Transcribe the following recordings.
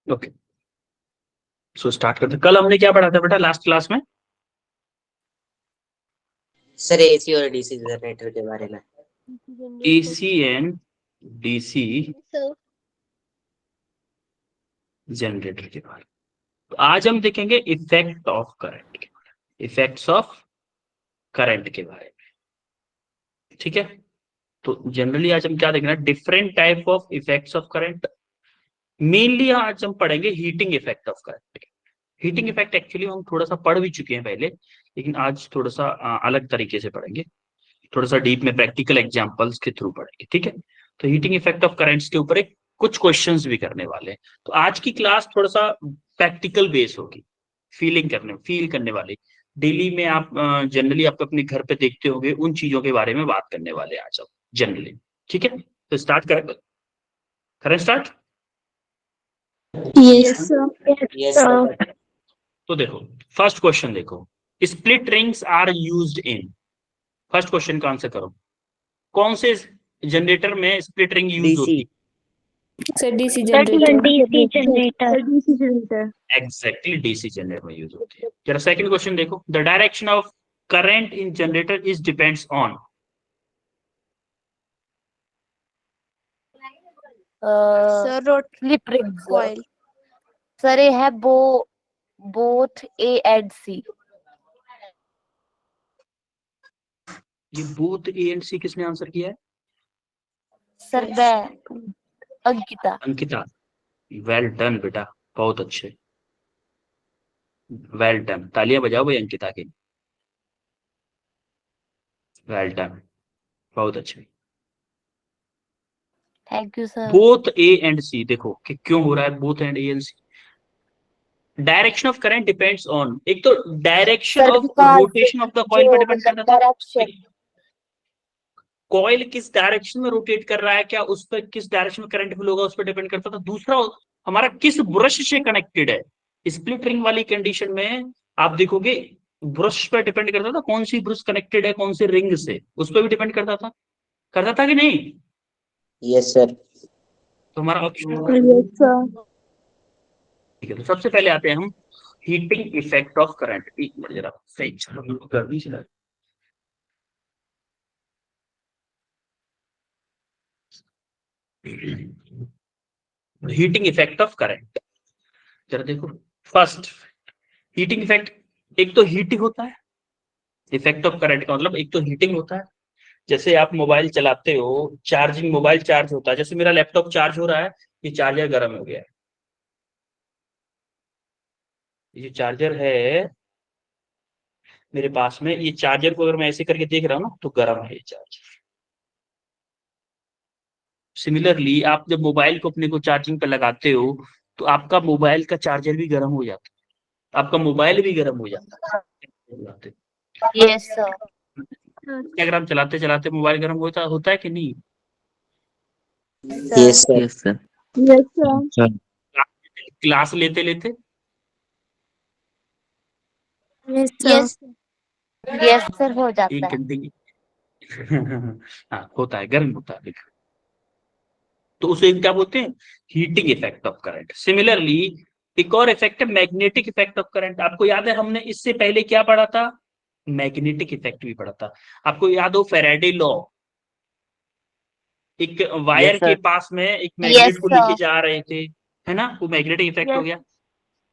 Okay, so start करते। कल हमने क्या पढ़ा था बेटा लास्ट क्लास में? सर एसी और डीसी जनरेटर के बारे में। एसी एंड डीसी जनरेटर के बारे में। तो आज हम देखेंगे इफेक्ट ऑफ करंट के बारे में, इफेक्ट्स ऑफ करंट के बारे में। ठीक है, तो जनरली आज हम क्या देखेंगे, different type of effects of current. Mainly आज हम पढ़ेंगे heating effect of current. Heating effect actually हम थोड़ा सा पढ़ भी चुके हैं पहले, लेकिन आज थोड़ा सा अलग तरीके से पढ़ेंगे, थोड़ा सा डीप में प्रैक्टिकल एग्जांपल्स के थ्रू पढ़ेंगे। ठीक है, तो हीटिंग इफेक्ट ऑफ करंट्स के ऊपर एक कुछ क्वेश्चंस भी करने वाले हैं। तो आज की क्लास थोड़ा सा प्रैक्टिकल बेस होगी, फील करने वाली। डेली में आप जनरली आप अपने घर पे देखते होंगे, उन चीजों के बारे में बात करने वाले हैं आज हम जनरली। ठीक है, तो स्टार्ट करें start. Yes sir. Yes sir. तो देखो, फर्स्ट क्वेश्चन देखो, split rings are used in. First question का आंसर करो, कौन से जनरेटर में स्प्लिट रिंग यूज होती है? Sir DC generator. DC generator. Exactly DC generator में यूज होती है। जरा सेकंड क्वेश्चन देखो, the direction of current in generator is depends on. Sir slip ring coil. Sir ये है बोथ ए एंड सी। ये बोथ ए एंड सी किसने answer किया है? सर मैं अंकिता। अंकिता, वेल डन बेटा, बहुत अच्छे, वेल डन। तालियां बजाओ भाई अंकिता की, वेल डन, बहुत अच्छे। Thank you sir. Both A and C, देखो कि क्यों हो रहा है both and A and C. Direction of current depends on, एक तो direction sir of because rotation of the coil पर डिपेंड करता था। डायरेक्शन कॉइल किस डायरेक्शन में रोटेट कर रहा है, क्या उस पर किस डायरेक्शन में करंट फ्लो होगा उस पर डिपेंड करता था। दूसरा, हमारा किस ब्रश से कनेक्टेड है। स्प्लिट रिंग वाली कंडीशन में आप देखोगे ब्रश पर डिपेंड करता था, कौन सी ब्रश कनेक्टेड है कौन से रिंग से, उस पर भी डिपेंड करता था कि नहीं? Yes sir. तो हमारा ऑप्शन यस सर। ठीक है। तो सबसे पहले आते हैं हम हीटिंग इफेक्ट ऑफ करंट। एक मिनट जरा सही, चलो गर्मी से हीटिंग इफेक्ट ऑफ करंट। जरा देखो, फर्स्ट हीटिंग इफेक्ट, एक तो हीटिंग होता है। इफेक्ट ऑफ करंट का मतलब एक तो हीटिंग होता है। जैसे आप मोबाइल चलाते हो, चार्जिंग, मोबाइल चार्ज होता है, जैसे मेरा लैपटॉप चार्ज हो रहा है, ये चार्जर गर्म हो गया है। ये चार्जर है मेरे पास में, ये चार्जर को अगर मैं ऐसे करके देख रहा हूँ ना तो गर्म है ये चार्जर। सिमिलरली आप जब मोबाइल को अपने को चार्जिंग पे लगाते हो तो आपका मोबाइल का चार्जर भी गर्म हो जाता है, आपका मोबाइल भी गर्म हो जाता है। Yes sir. इंस्टाग्राम चलाते चलाते मोबाइल गर्म होता है कि नहीं? Yes sir. Yes sir. Yes sir. Class लेते लेते यस यस सर हो जाता एक है। घंटे की हाँ होता है, गर्म होता है बिल्कुल। तो उसे क्या बोलते हैं? Heating effect of current. Similarly एक और इफेक्ट है मैग्नेटिक इफेक्ट ऑफ करंट। आपको याद है हमने इससे पहले क्या पढ़ा था? मैग्नेटिक इफेक्ट भी पढ़ा था। आपको याद हो फैराडे लॉ, एक वायर Yes, के sir. पास में एक यस मैग्नेट को लेके सर। जा रहे थे, है ना, वो मैग्नेटिक इफेक्ट हो Yes. गया।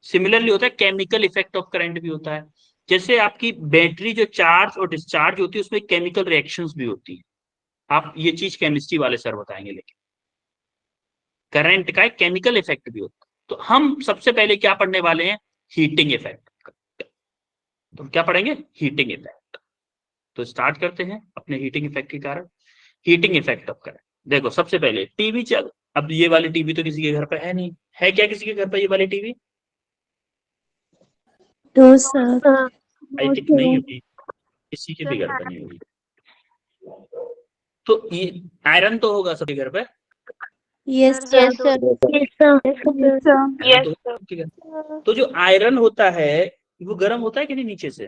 सिमिलरली होता है केमिकल इफेक्ट ऑफ करंट भी होता है। जैसे आपकी बैटरी जो चार्ज और डिस्चार्ज होती है उसमें केमिकल रिएक्शंस भी होती है। आप ये चीज केमिस्ट्री वाले सर बताएंगे, लेकिन करंट का एक केमिकल इफेक्ट भी होता है। तो हम सबसे पहले क्या पढ़ने वाले हैं? Heating effect. तो क्या पढ़ेंगे? Heating effect. तो स्टार्ट करते हैं अपने हीटिंग इफेक्ट के कारण। हीटिंग इफेक्ट ऑफ करंट, देखो सबसे पहले टीवी चल। अब ये वाली टीवी तो किसी के घर पे है नहीं, है क्या किसी के घर पे ये वाली TV? No sir. I think नहीं होगी, किसी के भी घर पे नहीं होगी। तो ये आयरन तो होगा सबके घर पे। Yes sir. Yes sir. Yes sir. Yes sir. Iron तो होगा सबके घर। तो जो आयरन होता है वो गर्म होता है कि नहीं नीचे से?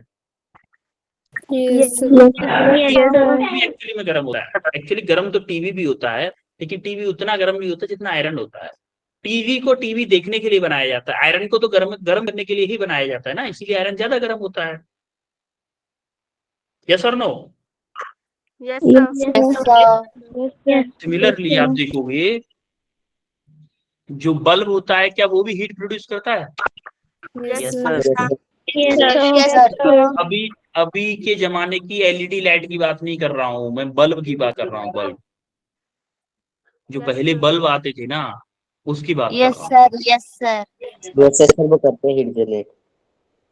Yes. टीवी एक्चुअली में गर्म होता है। एक्चुअली गर्म तो टीवी भी होता है, लेकिन टीवी उतना गर्म नहीं होता जितना आयरन होता है। टीवी को टीवी देखने के लिए बनाया जाता है, आयरन को तो गर्म गर्म करने के लिए ही बनाया जाता है ना, इसीलिए आयरन ज्यादा गर्म होता है। यस और no? Yes, Yes, sir. Yes. Similarly आप देखोगे जो बल्ब होता है क्या वो भी हीट प्रोड्यूस करता है? Yes, sir. sir. Yes, Yes, sir. sir. अभी अभी के जमाने की एलईडी लाइट की बात नहीं कर रहा हूं मैं, बल्ब की बात कर रहा हूँ, बल्ब जो पहले बल्ब आते थे ना उसकी बात कर Yes, रहा हूँ। sir. Yes, sir. Yes, sir, वो करते हैं हीट जनरेट।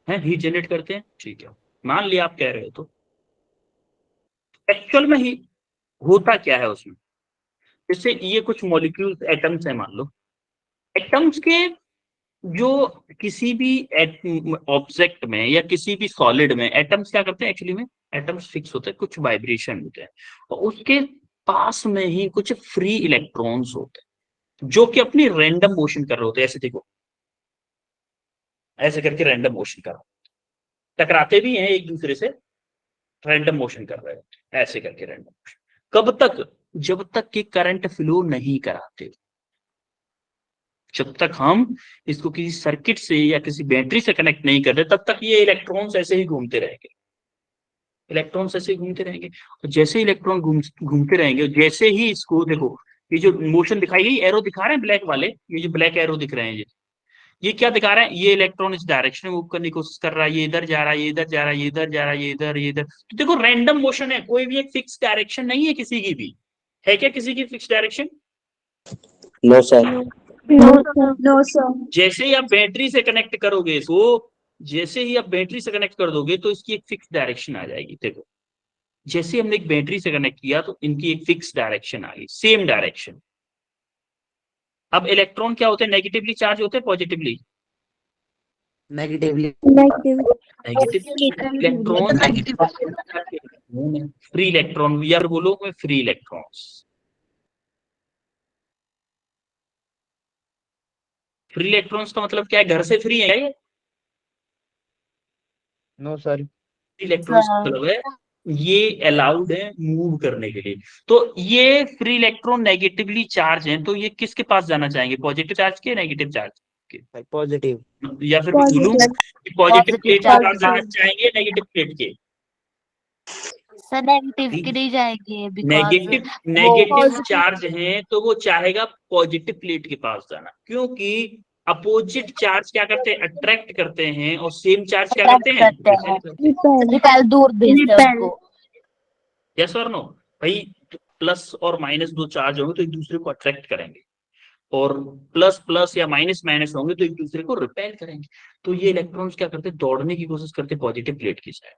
है हीट जनरेट करते हैं, ठीक है, मान लिया आप कह रहे हो। तो एक्चुअल में ही होता क्या है उसमें? जैसे ये कुछ मॉलिक्यूल्स एटम्स है, मान लो एटम्स के जो किसी भी ऑब्जेक्ट में या किसी भी सॉलिड में एटम्स क्या करते हैं एक्चुअली में? एटम्स फिक्स होते हैं, कुछ वाइब्रेशन होते हैं और उसके पास में ही कुछ फ्री इलेक्ट्रॉन्स होते हैं जो कि अपनी रैंडम मोशन कर रहे होते हैं। ऐसे देखो, ऐसे करके रैंडम मोशन कर रहे हैं, टकराते भी हैं एक दूसरे से, रैंडम मोशन कर रहे हैं ऐसे करके रैंडम मोशन। कब तक? जब तक कि करंट फ्लो नहीं कराते, जब तक हम इसको किसी सर्किट से या किसी बैटरी से कनेक्ट नहीं करते तब तक ये इलेक्ट्रॉन्स ऐसे ही घूमते रहेंगे, इलेक्ट्रॉन्स ऐसे ही घूमते रहेंगे। और जैसे इलेक्ट्रॉन घूमते रहेंगे, जैसे ही इसको देखो, ये जो मोशन दिखाई गई, एरो दिखा रहे हैं ब्लैक वाले, ये जो ब्लैक एरो दिख रहे हैं ये क्या दिखा रहा है? ये इलेक्ट्रॉन इस डायरेक्शन में मूव करने की कोशिश कर रहा है, ये इधर जा रहा है, ये इधर जा रहा है, ये इधर जा रहा है, ये इधर, ये इधर। तो देखो रैंडम मोशन है, कोई भी एक फिक्स डायरेक्शन नहीं है किसी की भी। है क्या किसी की fix direction? No sir. No, sir. No, sir. जैसे ही आप बैटरी से कनेक्ट करोगे इसको, जैसे ही आप बैटरी से कनेक्ट कर दोगे तो इसकी एक फिक्स डायरेक्शन आ जाएगी। देखो जैसे हमने एक बैटरी से कनेक्ट किया तो इनकी एक फिक्स डायरेक्शन आ गई, सेम डायरेक्शन। अब इलेक्ट्रॉन क्या होते हैं? नेगेटिवली चार्ज होते हैं, positively? Negatively. Negative. Negative electron free electron, या फिर बोलो मैं फ्री इलेक्ट्रॉन्स। फ्री इलेक्ट्रॉन्स का मतलब क्या है? घर से फ्री है ये? No sir. फ्री इलेक्ट्रॉन्स का मतलब है ये अलाउड है मूव करने के लिए। तो ये फ्री इलेक्ट्रॉन नेगेटिवली चार्ज हैं, तो ये किसके पास जाना चाहेंगे? पॉजिटिव चार्ज के, नेगेटिव चार्ज के? पॉजिटिव। या फिर बोलूं कि पॉजिटिव प्लेट के पास जाना चाहेंगे, नेगेटिव प्लेट के? सर नेगेटिव के नहीं जाएंगे नेगेटिव नेगेटिव चार्ज है तो वो चाहेगा पॉजिटिव प्लेट के पास जाना, क्योंकि अपोजिट चार्ज क्या करते हैं? अट्रैक्ट करते हैं, और सेम चार्ज क्या करते हैं? रिपेल दूर भेजते हैं उसको। यस और नो? भाई प्लस और माइनस दो चार्ज होंगे तो एक दूसरे को अट्रैक्ट करेंगे, और प्लस प्लस या माइनस माइनस होंगे तो एक दूसरे को रिपेल करेंगे। तो ये इलेक्ट्रॉन्स क्या करते हैं? दौड़ने की कोशिश करते हैं पॉजिटिव प्लेट की साइड।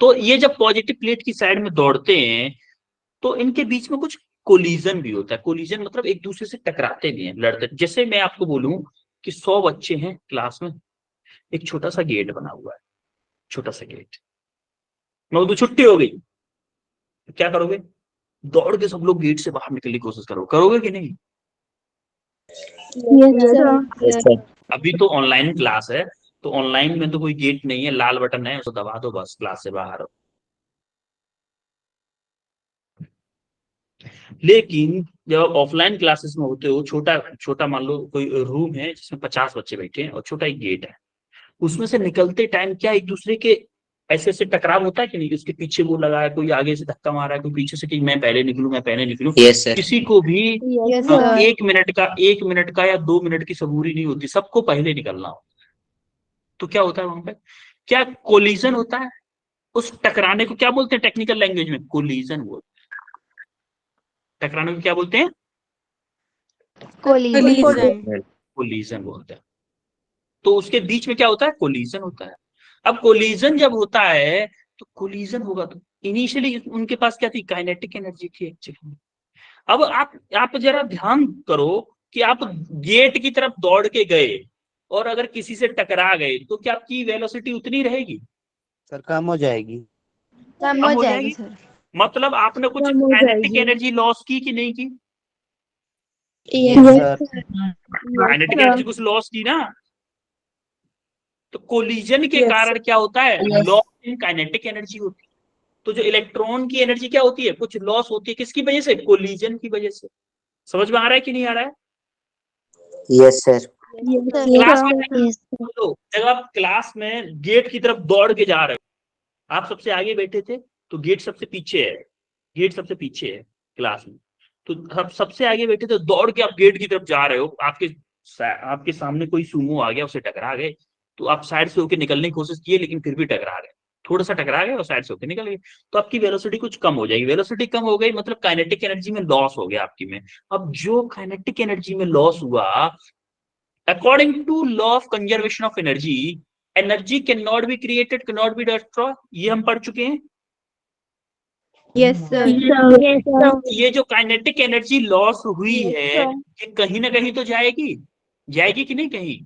तो ये जब पॉजिटिव प्लेट की साइड में दौड़ते हैं तो इनके बीच में कुछ कोलिजन भी होता है। कोलिजन मतलब एक दूसरे से टकराते भी हैं, लड़ते। जैसे मैं आपको बोलूं कि 100 बच्चे हैं क्लास में, एक छोटा सा गेट बना हुआ है, छोटा सा गेट, मैं तो छुट्टी हो गई, तो क्या करोगे? दौड़ के सब लोग गेट से बाहर निकलने की कोशिश करोगे कि नहीं? Yes, sir. Yes sir. अभी तो ऑनलाइन क्लास है, तो ऑनलाइन में तो कोई गेट नहीं है, लाल बटन है, उसको दबा दो बस, क्लास से बाहर हो। लेकिन जब आप ऑफलाइन क्लासेस में होते हो, छोटा छोटा मान लो कोई रूम है जिसमें 50 बच्चे बैठे हैं और छोटा एक गेट है, उसमें से निकलते टाइम क्या एक दूसरे के ऐसे ऐसे टकराव होता है कि नहीं? उसके पीछे वो लगा है, कोई आगे से धक्का मारा है, कोई पीछे से कि मैं पहले निकलूं, मैं पहले निकलूं। Yes sir. किसी को भी Yes, हाँ, sir. 1 मिनट का या 2 मिनट की सबूरी नहीं होती, सबको पहले निकलना हो। तो क्या होता है वहां पे? क्या कोलिजन होता है? उस टकराने को क्या बोलते हैं टेक्निकल लैंग्वेज में? कोलिजन बोलते हैं। टकराने को क्या बोलते हैं? Collision. कोलिजन बोलते हैं। तो उसके बीच में क्या होता है? कोलिजन होता है। अब कोलिजन जब होता है तो कोलिजन होगा तो इनिशियली उनके पास क्या थी? काइनेटिक एनर्जी थी एक्चुअली। अब आप जरा ध्यान करो कि आप गेट की तरफ दौड़ के गए और अगर किसी से टकरा गए तो क्या आपकी वेलोसिटी उतनी रहेगी? सर कम हो जाएगी। कम हो जाएगी। सर. मतलब आपने कुछ कम हो काइनेटिक जाएगी. एनर्जी लॉस की कि नहीं की? Yes sir. काइनेटिक एनर्जी कुछ लॉस की ना। तो कोलिजन के Yes, कारण क्या होता है? Yes. Loss in kinetic energy होती है। तो जो इलेक्ट्रॉन की एनर्जी क्या होती है? कुछ लॉस होती है, किसकी वजह से? कोलिजन की वजह से। समझ में आ रहा है कि नहीं आ रहा है? Yes sir. क्लास में Yes. बोलो, जब आप क्लास में गेट की तरफ दौड़ के जा रहे हो, आप सबसे आगे बैठे थे तो गेट सबसे पीछे है, गेट सबसे पीछे है क्लास में, तो आप सबसे आगे बैठे थे, दौड़ के आप गेट की तरफ जा रहे हो, आपके सामने कोई सुमो आ गया, उसे टकरा गए, तो आप साइड से होकर निकलने की कोशिश किए लेकिन फिर भी टकरा गए, थोड़ा सा टकरा गए और साइड से होकर निकल गए, तो आपकी वेलोसिटी कुछ कम हो जाएगी। वेलोसिटी कम हो गई मतलब काइनेटिक एनर्जी में लॉस हो गया आपकी में। अब जो काइनेटिक एनर्जी में लॉस हुआ, according to law of conservation of energy, energy can not be created, can not be destroy, ये हम पढ़ चुके हैं। Yes, sir. Yes, sir. ये जो काइनेटिक एनर्जी लॉस हुई है, ये कहीं ना कहीं तो जाएगी, जाएगी कि नहीं कहीं?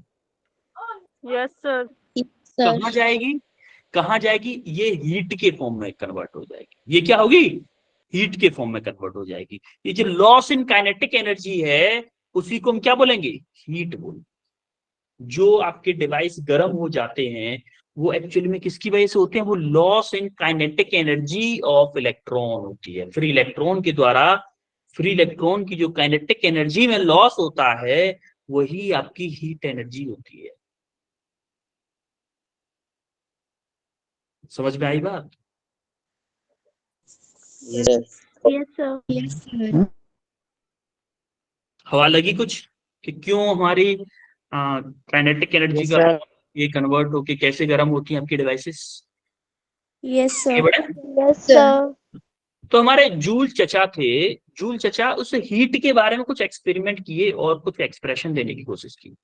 Yes, sir. कहाँ जाएगी? कहाँ जाएगी? ये हीट के फॉर्म में कन्वर्ट हो जाएगी। ये क्या होगी? हीट के फॉर्म में कन्वर्ट हो जाएगी। ये जो लॉस इन काइनेटिक एनर्जी है, उसी को हम क्या बोलेंगे? हीट बोलेंगे। जो आपके डिवाइस गर्म हो जाते हैं, वो एक्चुअली में किसकी वजह से होते हैं? वो loss in kinetic energy of electron होती है। फ्री इलेक्ट्रॉन के द्वारा, फ्री इलेक्ट्रॉन की जो काइनेटिक एनर्जी में लॉस होता है, वही आपकी हीट एनर्जी होती है। समझ में आई बात? Yes Yes, sir. Yes, sir. हवा लगी कुछ कि क्यों हमारी काइनेटिक एनर्जी यस का सर। ये कन्वर्ट होके कैसे गर्म होती हैं आपकी डिवाइसेस? Yes, sir. ये बड़ा। Yes, sir. तो हमारे जूल चचा थे, जूल चचा उस हीट के बारे में कुछ एक्सपेरिमेंट किए और कुछ एक्सप्रेशन देने की कोशिश की,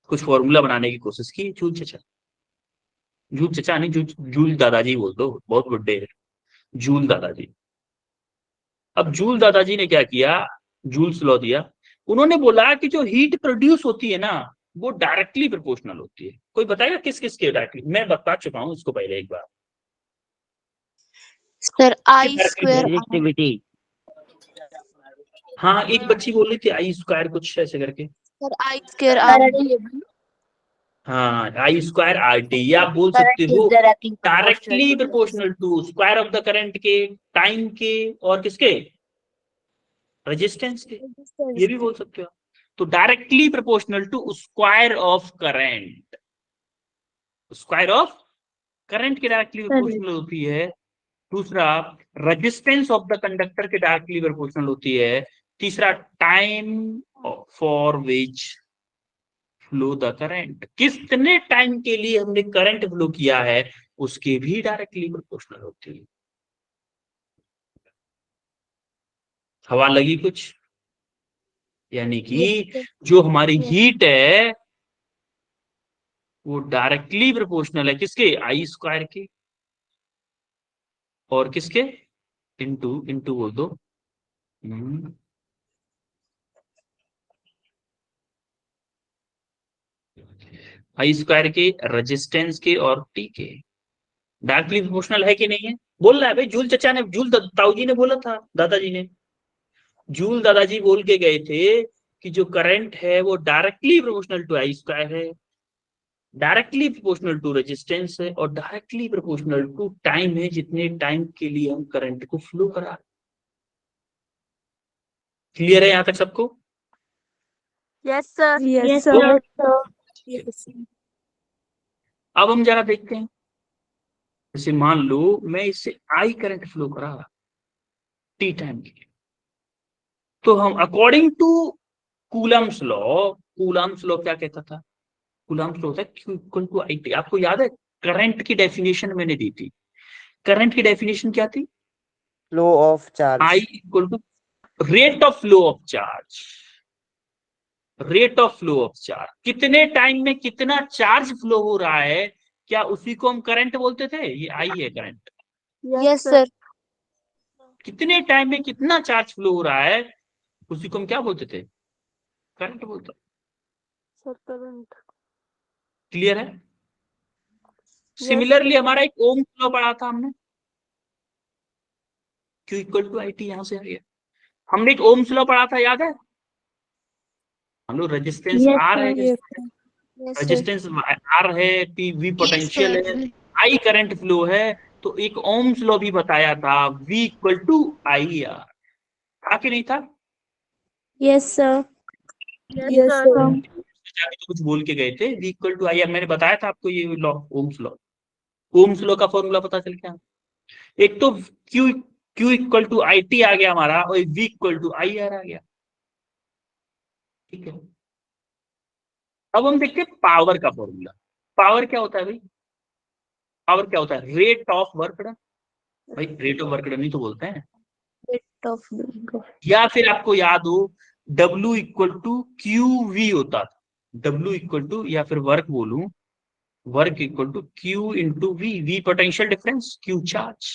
कुछ फॉर्मूला बनाने की कोशिश की। जूल चचा, जूल चचा नहीं, जूल दादाजी बोल दो, बहुत बुड्ढे हैं, जूल दादाजी। अब जूल दादाजी ने क्या किया, जूल्स लॉ दिया। उन्होंने बोला कि जो हीट प्रोड्यूस होती है ना, वो डायरेक्टली प्रोपोर्शनल होती है। कोई बताएगा किस किस के डायरेक्टली? मैं बता चुका हूं इसको पहले एक बार। Sir I square resistivity. हाँ, एक बच्ची बोल रही थी आई स्क्वायर कुछ ऐसे करके। सर आई स्क्वायर आर हाँ, आई स्क्वायर आर टी, या आप बोल सकते हो directly proportional to square of the current के, टाइम के, और किसके? रेजिस्टेंस के। ये भी बोल सकते हो। तो directly proportional to square of current, square of current के डायरेक्टली प्रोपोर्शनल होती है। दूसरा, रेजिस्टेंस ऑफ द कंडक्टर के डायरेक्टली प्रोपोर्शनल होती है। तीसरा, time for which flow the current, कितने टाइम के लिए हमने करंट फ्लो किया है, उसके भी डायरेक्टली प्रोपोर्शनल होती है। हवा लगी कुछ? यानी कि जो हमारी हीट है वो डायरेक्टली प्रोपोर्शनल है किसके? आई स्क्वायर के, और किसके? इनटू, इनटू बोल दो, आई स्क्वायर के, रेजिस्टेंस के, और टी के। डायरेक्टली प्रोपोर्शनल है कि नहीं है? बोल रहा है भाई जूल चचा ने, जूल ताऊ जी ने बोला था, दादाजी ने, जूल दादाजी बोल के गए थे कि जो करंट है वो directly proportional to I square है, डायरेक्टली प्रोपोर्शनल टू रेजिस्टेंस है, और डायरेक्टली प्रोपोर्शनल टू टाइम है, जितने टाइम के लिए हम करंट को फ्लो करा। क्लियर है यहां तक सबको? Yes, sir. Yes, sir. अब हम जरा देखते हैं, जैसे मान लो मैं इससे आई करंट फ्लो करा टी टाइम के लिए, तो हम according to Coulomb's law, Coulomb's law क्या कहता था? कूलम्स लॉ होता है Q equal to I T. आपको याद है करंट की डेफिनेशन मैंने दी थी? करंट की डेफिनेशन क्या थी? Flow of charge. I equal to rate of flow of charge, rate of flow of charge, कितने टाइम में कितना चार्ज फ्लो हो रहा है, क्या उसी को हम करंट बोलते थे? ये आई है करंट। Yes sir. कितने टाइम में कितना चार्ज फ्लो हो रहा है, उसी को हम क्या बोलते थे? करंट बोलते। Sir, current. क्लियर है? सिमिलरली हमारा एक ओम लॉ पढ़ा था हमने, Q equal to I T, यहां से आ गया। हमने एक ओम्स लॉ पढ़ा था, याद है? हम लोग रेजिस्टेंस Yes, आर है, sir. रेजिस्टेंस आर है, पी वी पोटेंशियल है, आई करंट फ्लो है, तो एक ओम्स लॉ भी बताया था, V equal to I R, था कि नहीं था? Yes, sir. Yes, sir. जाके तो कुछ बोल के गए थे, V equal to I R, मैंने बताया था आपको ये law, Ohm's law. Ohm's law का फॉर्मूला पता चल गया। एक तो Q Q equal to I T आ गया हमारा, और V equal to I R आ गया। ठीक है, अब हम देखते हैं पावर का फॉर्मूला। पावर क्या होता है भाई? पावर क्या होता है? Rate of work done. भाई रेट ऑफ वर्क डन ही तो बोलते हैं। Rate of doing. या फिर आपको याद हो W equal to Q V होता था। W इक्वल टू, या फिर वर्क बोलूं, work equal to Q into V. V potential difference, Q charge.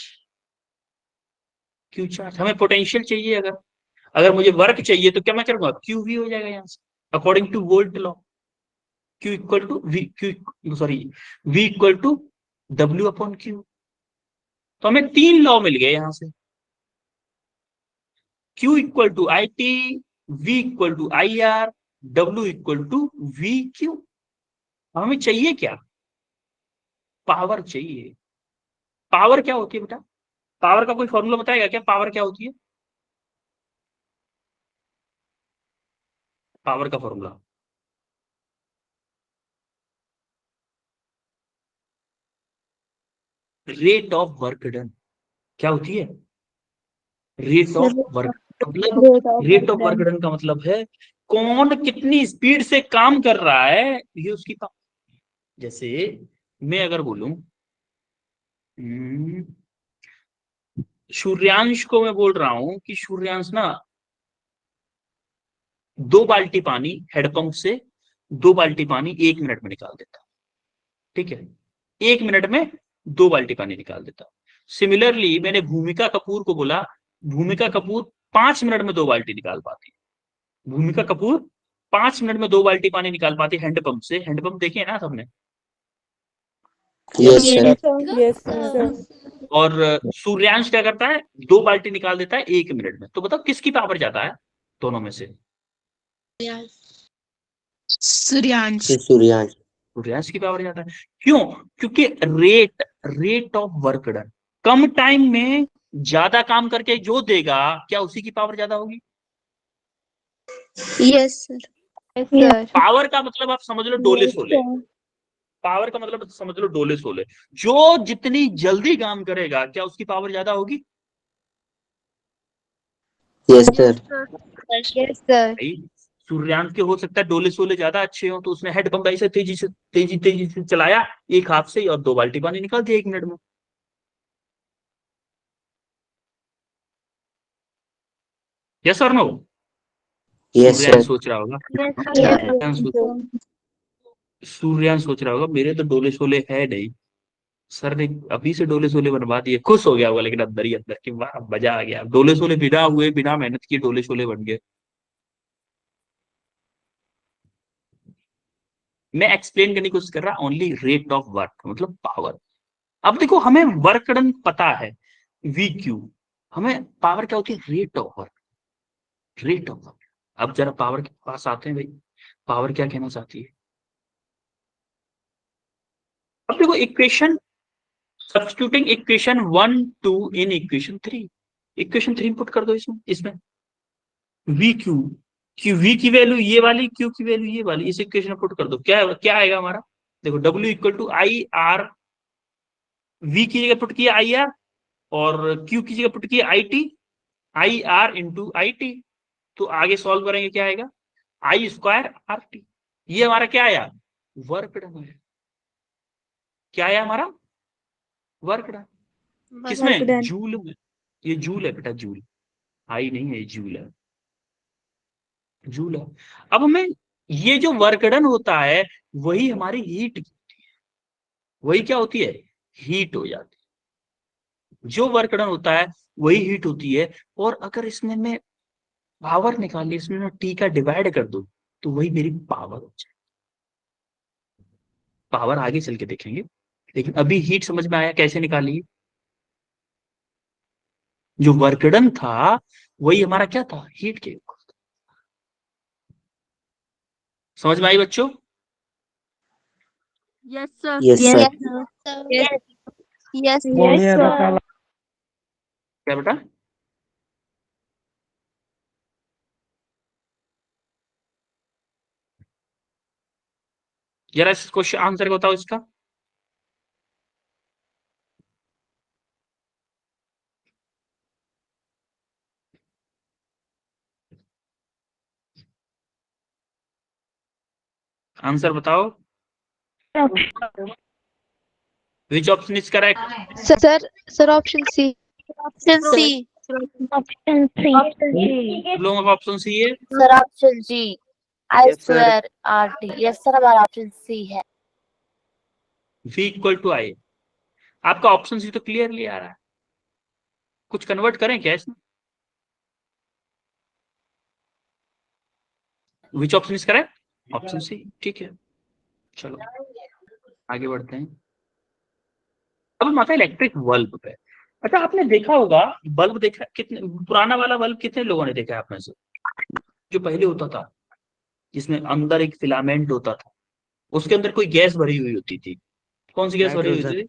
Q charge, हमें पोटेंशियल चाहिए। अगर अगर मुझे वर्क चाहिए तो क्या मैं करूंगा? क्यू वी हो जाएगा यहाँ से, according to volt law. Q equal to V, Q sorry, V equal to W upon Q. तो हमें तीन लॉ मिल गए यहां से। Q equal to I T, V equal to I R, W equal to V Q. हमें चाहिए क्या? पावर चाहिए। पावर क्या होती है बेटा? पावर का कोई फॉर्मूला बताएगा क्या? पावर क्या होती है? पावर का formula rate of work done. क्या होती है? Rate of work. मतलब Rate of rate of work work done. Done का मतलब है कौन कितनी स्पीड से काम कर रहा है, ये उसकी पावर। जैसे मैं अगर बोलूं, हम्म, सूर्यांश को मैं बोल रहा हूं कि सूर्यांश ना 2 बाल्टी पानी हेडपंप से, 2 बाल्टी पानी 1 मिनट में निकाल देता। ठीक है, 1 मिनट में 2 बाल्टी पानी निकाल देता। सिमिलरली मैंने भूमिका कपूर को बोला, भूमिका कपूर 5 मिनट में 2 बाल्टी निकाल पाती। भूमिका कपूर 5 मिनट में 2 बाल्टी पानी निकाल पाती हैंडपंप से। हैंडपंप देखे है ना सबने? Yes, sir. Yes, sir. और सूर्यांश क्या करता है? 2 बाल्टी निकाल देता है 1 मिनट में। तो बताओ किसकी पावर ज्यादा है दोनों में से? सूर्यांश। सूर्यांश। सूर्यांश की पावर ज्यादा है। क्यों? क्योंकि rate of work done, come time में ज्यादा काम करके जो देगा, क्या उसी की पावर ज्यादा होगी? Yes, sir. Yes, sir. Power का मतलब आप समझ लो डोले सोले। पावर का मतलब समझ लो डोले सोले। जो जितनी जल्दी काम करेगा, क्या उसकी पावर ज्यादा होगी? Yes, sir. Yes, sir. भाई सूर्यांश के हो सकता है डोले सोले ज्यादा अच्छे हो, तो उसने हेडपंप ऐसे तेजी से चलाया एक हाथ से, और 2 बाल्टी पानी निकाल दिया 1 मिनट में। यस और नो? Yes, Suryansh sir. सोच रहा होगा, Yes, सूर्यांश sir. सूर्यांश सोच रहा होगा मेरे तो डोले शोले है नहीं, सर ने अभी से डोले शोले बनवा दिए। खुश हो गया होगा लेकिन अंदर ही अंदर कि वाह मजा आ गया, डोले शोले बिना हुए, बिना मेहनत किए डोले शोले बन गए। मैं एक्सप्लेन करने की कोशिश कर रहा, ओनली रेट ऑफ वर्क मतलब पावर। अब देखो हमें वर्क डन पता है, वी क्यू। हमें पावर क्या होती है? Rate of work. Rate of work. अब जरा पावर के पास आते हैं भाई, पावर क्या कहना चाहती है? अब देखो equation, substituting equation 1 2 in equation 3। Equation 3 put कर दो इसमें, वी क्यू, क्यू वी की वैल्यू ये वाली, क्यू की वैल्यू ये वाली, इस इक्वेशन में पुट कर दो। क्या क्या आएगा हमारा? देखो W equal to I R, V की जगह पुट किया आई आर, और Q की जगह पुट किया I T, I R into I T. तो आगे सॉल्व करेंगे क्या आएगा? आई स्क्वायर आर टी। ये हमारा क्या आया? वर्क डन है। क्या आया हमारा? Work done. किसमें? जूल में। ये जूल है बेटा, जूल। आई नहीं है, जूल है, जूल है। अब हमें ये जो वर्क डन होता है, वही हमारी हीट की, वही क्या होती है? हीट हो जाती है। जो वर्क डन होता है वही हीट होती है। और अगर इसमें मैं पावर निकाली, इसमें मैं टी का डिवाइड कर दूं, तो वही मेरी पावर हो जाए। पावर आगे चल के देखेंगे, लेकिन अभी हीट समझ में आया कैसे निकाली? जो वर्क डन था वही हमारा क्या था? हीट के। समझ में आई बच्चों? Yes, sir. Yes, Yes, sir. sir. Yes, Yes, sir. sir. क्या बेटा? जरा इस क्वेश्चन आंसर बताओ इसका। आंसर बताओ। Which option is correct? Sir option C. Option C. Option C. लोगों का ऑप्शन सी है। Sir option G. I Yes, sir. Square R T. Yes sir, हमारा ऑप्शन सी है। V equal to I. आपका option सी तो clearly आ रहा है, कुछ कन्वर्ट करें क्या इसमें? Which option is correct? Option C, ठीक है। चलो आगे बढ़ते हैं। अब हम आते हैं इलेक्ट्रिक बल्ब पे। अच्छा, आपने देखा होगा बल्ब, देखा कितने पुराना वाला बल्ब कितने लोगों ने देखा है आप में से? जो पहले होता था, जिसमें अंदर एक फिलामेंट होता था, उसके अंदर कोई गैस भरी हुई होती थी। कौन सी गैस भरी हुई नाइट्रोजन, होती थी?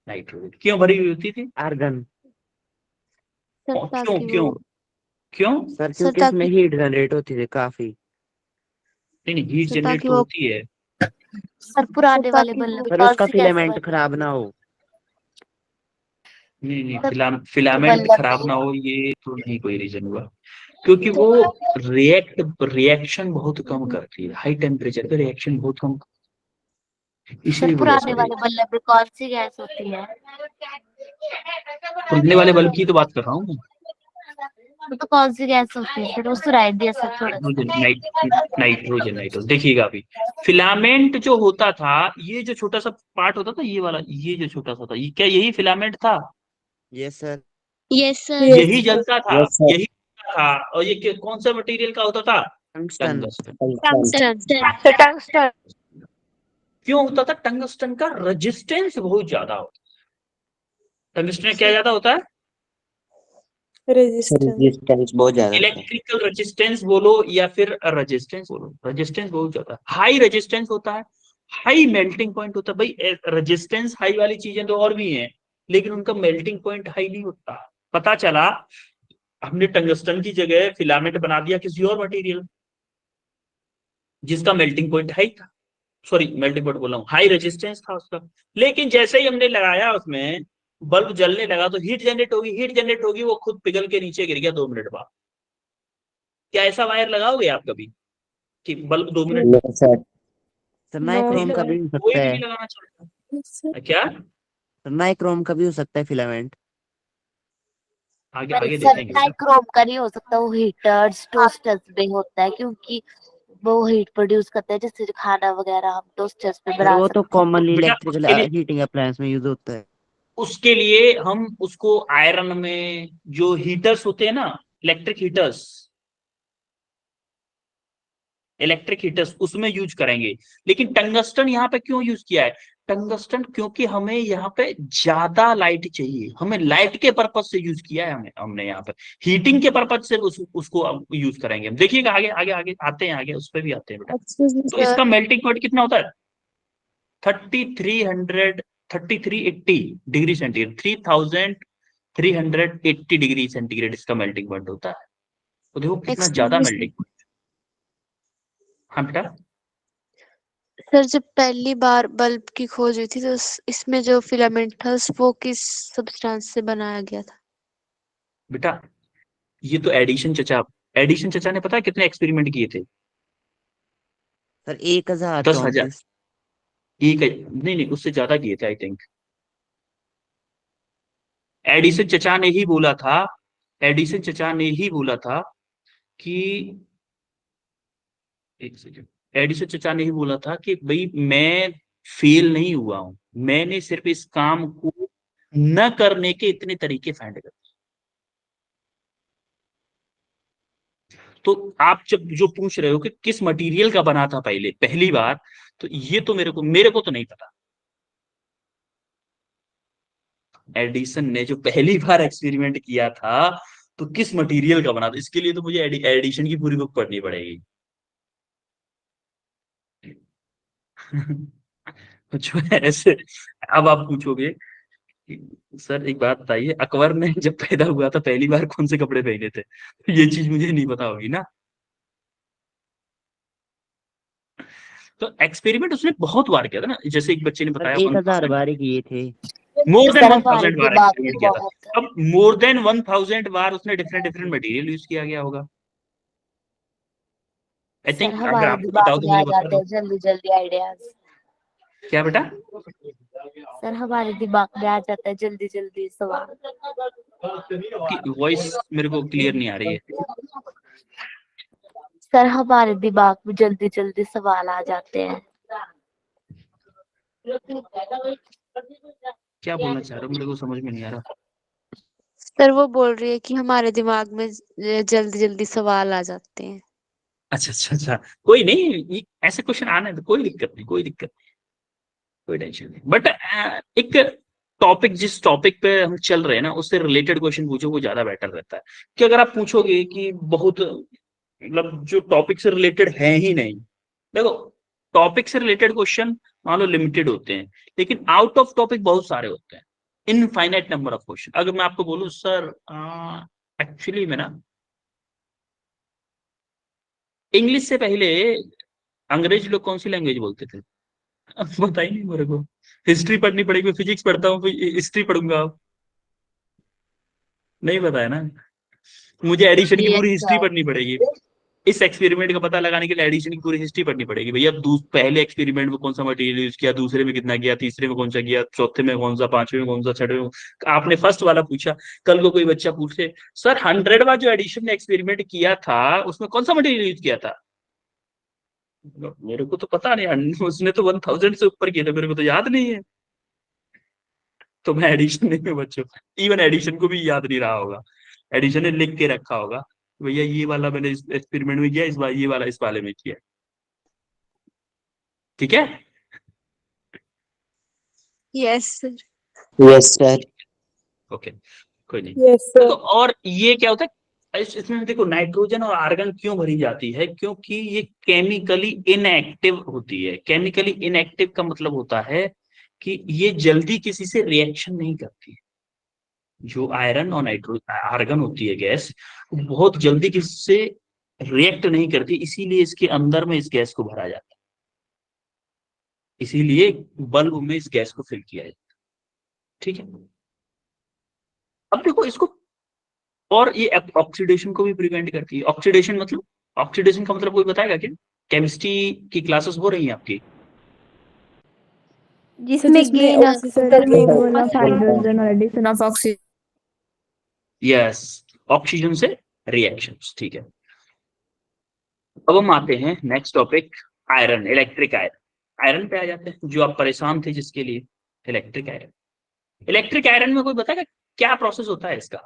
नाइट्रोजन। क्यों भरी हुई होती थी? आर्गन। सर क्यों ताकि क्यों वो क्यों? सर सर क्योंकि इसमें ताकि हीट जनरेट होती थी काफी। नहीं नहीं, हीट सर जनरेट ताकि तो वो होती है। सर सर पुराने वाले ताकि बल्ब वो में सर कौन उसका सी गैस फिलामेंट बनती खराब ना हो। नहीं नहीं, सर फिलामेंट बल्ब खराब में? ना हो ये तो नहीं कोई रीजन हुआ, क्योंकि वो रिएक्शन बहुत कम करती है, हाई टेम्परेचर पे रिएक्शन बहुत कम, सर इसलिए वो गैस पुराने बड़ी। वाले बल्ब में कौन सी गैस होती है? पुराने वाले बल्ब की तो बात कर रहा हूँ मैं। तो कौन सी गैस होती है? फिर उस सुनाई दिया सर थोड़ा नाइट्रोजन, सा। Nitrogen nitrogen. देखिएगा अभी, फिलामेंट जो होता था, ये जो छोटा सा पार्ट होता था, ये वाला, ये जो छोटा सा था, ये क्या यही फिलामेंट था? Yes sir. Yes sir. यही जलता था, यस सर। यही जलता था। और ये कौन सा मटेरियल का होता था? टंगस्टन। टंगस्टन। टंगस्टन। टंगस्टन। क्यों होता था? टंगस्टन का रेजिस्टेंस बहुत ज्यादा होता है। टंगस्टन क्या ज्यादा होता है? सर रेजिस्टेंस बहुत ज्यादा था। इलेक्ट्रिकल रेजिस्टेंस बोलो या फिर रेजिस्टेंस बोलो, रेजिस्टेंस बहुत ज्यादा, हाई रेजिस्टेंस होता है, हाई मेल्टिंग पॉइंट होता है। भाई रेजिस्टेंस हाई वाली चीजें तो और भी हैं, लेकिन उनका मेल्टिंग पॉइंट हाई नहीं होता। पता चला हमने टंगस्टन की जगह फिलामेंट बना दिया किसी और मटेरियल जिसका मेल्टिंग पॉइंट हाई था, सॉरी मेल्टिंग पॉइंट बोल रहा हूँ, हाई रेजिस्टेंस था उसका। लेकिन जैसे ही हमने लगाया उसमें, बल्ब जलने लगा तो हीट जनरेट होगी, हीट जनरेट होगी, वो खुद पिघल के नीचे गिर गया 2 मिनट बाद। क्या ऐसा वायर लगाओगे आप कभी कि bulb 2 minute? Yes sir. Sir no नहीं नाइक्रोम का लगाना, भी हो कोई सकता भी है। नहीं लगाना चाहता क्या? सर नाइक्रोम का भी हो सकता है फिलामेंट। आगे नहीं आगे सर, देखेंगे बेटा। नाइक्रोम का नहीं हो सकता, वो हीटर्स टोस्टर्स में होता है, क्योंकि वो हीट प्रोड्यूस करते हैं, जैसे खाना वगैरह हम टोस्टर्स पे सर बना वो तो सकते हैं। कॉमनली बेटा इलेक्ट्रिकल उसके लिए, हीटिंग अप्लायंस में यूज होता है। उसके लिए हम उसको आयरन में जो हीटर्स होते हैं ना, इलेक्ट्रिक हीटर्स, इलेक्ट्रिक हीटर्स उसमें यूज करेंगे। लेकिन टंगस्टन यहाँ पे क्यों यूज किया है? टंगस्टन क्योंकि हमें यहाँ पे ज्यादा लाइट चाहिए, हमें लाइट के पर्पज से यूज किया है, हमने यहाँ पे हीटिंग के पर्पज से उसको यूज करेंगे हम। देखिएगा आगे आगे आगे आते हैं, आगे उस पर भी आते हैं बेटा। एक्सक्यूज मी तो सर। इसका मेल्टिंग पॉइंट कितना होता है? 3300, 3380 डिग्री सेंटीग्रेड, 3380 डिग्री सेंटीग्रेड इसका मेल्टिंग पॉइंट होता है। तो देखो कितना एक्सक्यूज ज्यादा मी मेल्टिंग पॉइंट। हाँ बेटा। सर, जब पहली बार बल्ब की खोज हुई थी तो इसमें जो फिलामेंट था वो किस सब्सटेंस से बनाया गया था? बेटा ये तो एडिशन चचा ने पता है कितने एक्सपेरिमेंट किए थे? सर 10,000। 1034। एक नहीं नहीं, उससे ज्यादा किए थे आई थिंक। एडिसन चचा ने ही बोला था, एडिसन चचा ने ही बोला था कि, एक सेकंड, एडिसन चचा ने ही बोला था कि भाई मैं फेल नहीं हुआ हूं, मैंने सिर्फ इस काम को न करने के इतने तरीके फाइंड कर। तो आप जब जो पूछ रहे हो कि किस मटेरियल का बना था पहले पहली बार, तो ये तो मेरे को तो नहीं पता। एडिसन ने जो पहली बार एक्सपेरिमेंट किया था, तो किस मटेरियल का बना था, इसके लिए तो मुझे एडिशन की पूरी बुक पढ़नी पड़ेगी। जो है ऐसे। अब आप पूछोगे कि सर एक बात बताइए, अकबर ने जब पैदा हुआ था पहली बार कौन से कपड़े पहने थे? तो ये चीज मुझे नहीं पता होगी ना। तो एक्सपेरिमेंट उसने बहुत बार किया था ना, जैसे एक बच्चे ने सर बताया 1000 बार किए थे। मोर देन सर 1000 हमारे बार दिमाग में एक्सपेरिमेंट किया था। बहुत अब मोर देन 1000 बार उसने डिफरेंट डिफरेंट मटेरियल यूज किया गया होगा। आई सर थिंक अगर हमारे आपको दिमाग बताओ तो में आ मुझे बता जाते दो। हैं जल्दी जल्दी आइडियाज। क्या बेटा? सर हमारे दिमाग में आ जाता है जल्दी जल्दी सवाल। वॉइस मेरे को क्लियर नहीं आ रही है। सर हमारे दिमाग में जल्दी जल्दी सवाल आ जाते हैं। क्या बोलना चाह रहे हो, मेरे को समझ में नहीं आ रहा। सर वो बोल रही है कि हमारे दिमाग में जल्दी जल्दी सवाल आ जाते हैं। अच्छा अच्छा अच्छा, कोई नहीं, ऐसे क्वेश्चन आने तो कोई दिक्कत नहीं, कोई दिक्कत नहीं, कोई टेंशन नहीं। बट एक टॉपिक, जिस टॉपिक पे हम चल रहे हैं ना, उससे रिलेटेड क्वेश्चन पूछो, वो ज्यादा बेटर रहता है। कि अगर आप पूछोगे कि बहुत, मतलब जो टॉपिक से रिलेटेड है ही नहीं, देखो टॉपिक से रिलेटेड क्वेश्चन मान लो लिमिटेड होते हैं, लेकिन आउट ऑफ टॉपिक बहुत सारे होते हैं, इनफाइनाइट नंबर ऑफ क्वेश्चन। अगर मैं आपको बोलूं सर एक्चुअली में ना, इंग्लिश से पहले अंग्रेज लोग कौन सी लैंग्वेज बोलते थे? पता ही नहीं मेरे को। हिस्ट्री पढ़नी पड़ेगी, मैं फिजिक्स पढ़ता हूँ, हिस्ट्री पढ़ूंगा। नहीं पता है ना। मुझे एडिशन की यस पूरी हिस्ट्री सर। पढ़नी पड़ेगी। इस एक्सपेरिमेंट का पता लगाने के लिए एडिशन की पूरी हिस्ट्री पढ़नी पड़ेगी भैया। पहले एक्सपेरिमेंट में कौन सा मटेरियल यूज किया, दूसरे में कितना किया, तीसरे में कौन सा किया, चौथे में कौन सा, पांचवें में कौन सा, छठवें में। आपने फर्स्ट वाला पूछा, कल को कोई बच्चा पूछे सर 100वां जो एडिशन ने एक्सपेरिमेंट किया था उसमें कौन सा मटेरियल यूज किया था, मेरे को तो पता नहीं, उसने तो 1000 से ऊपर किया था, मेरे को तो याद नहीं है। तो मैं एडिशन नहीं में बच्चों, इवन एडिशन को भी याद नहीं रहा होगा। एडिशन ने लिख के रखा होगा भैया ये वाला मैंने इस एक्सपेरिमेंट में किया, इस बार ये वाला इस वाले में किया। ठीक है। Yes sir. Yes sir. Okay, कोई नहीं। यस देखो और ये क्या होता है, इसमें देखो नाइट्रोजन और आर्गन क्यों भरी जाती है, क्योंकि ये केमिकली इनएक्टिव होती है। केमिकली इनएक्टिव का मतलब होता है कि ये जल्दी किसी से रिएक्शन नहीं करती। जो आयरन और नाइट्रो आर्गन होती है गैस, वो बहुत जल्दी किसी से रिएक्ट नहीं करती, इसीलिए इसके अंदर में इस गैस को भरा जाता है। इसीलिए बल्ब में इस गैस को फिल किया जाता है। ठीक है। अब देखो इसको, और ये ऑक्सीडेशन को भी प्रिवेंट करती है। ऑक्सीडेशन मतलब, ऑक्सीडेशन का मतलब कोई बताएगा क्या? केमिस्ट्री की क्लासेस हो रही हैं आपकी? जिसमें गेन ऑक्सीजन में बोला हाइड्रोजन और addition of oxygen. Yes, oxygen से रिएक्शंस। ठीक है। अब हम आते हैं next topic, iron, electric iron. Iron पे आ जाते हैं, जो आप परेशान थे जिसके लिए, इलेक्ट्रिक आयरन। इलेक्ट्रिक आयरन में कोई बताएगा क्या प्रोसेस होता है इसका?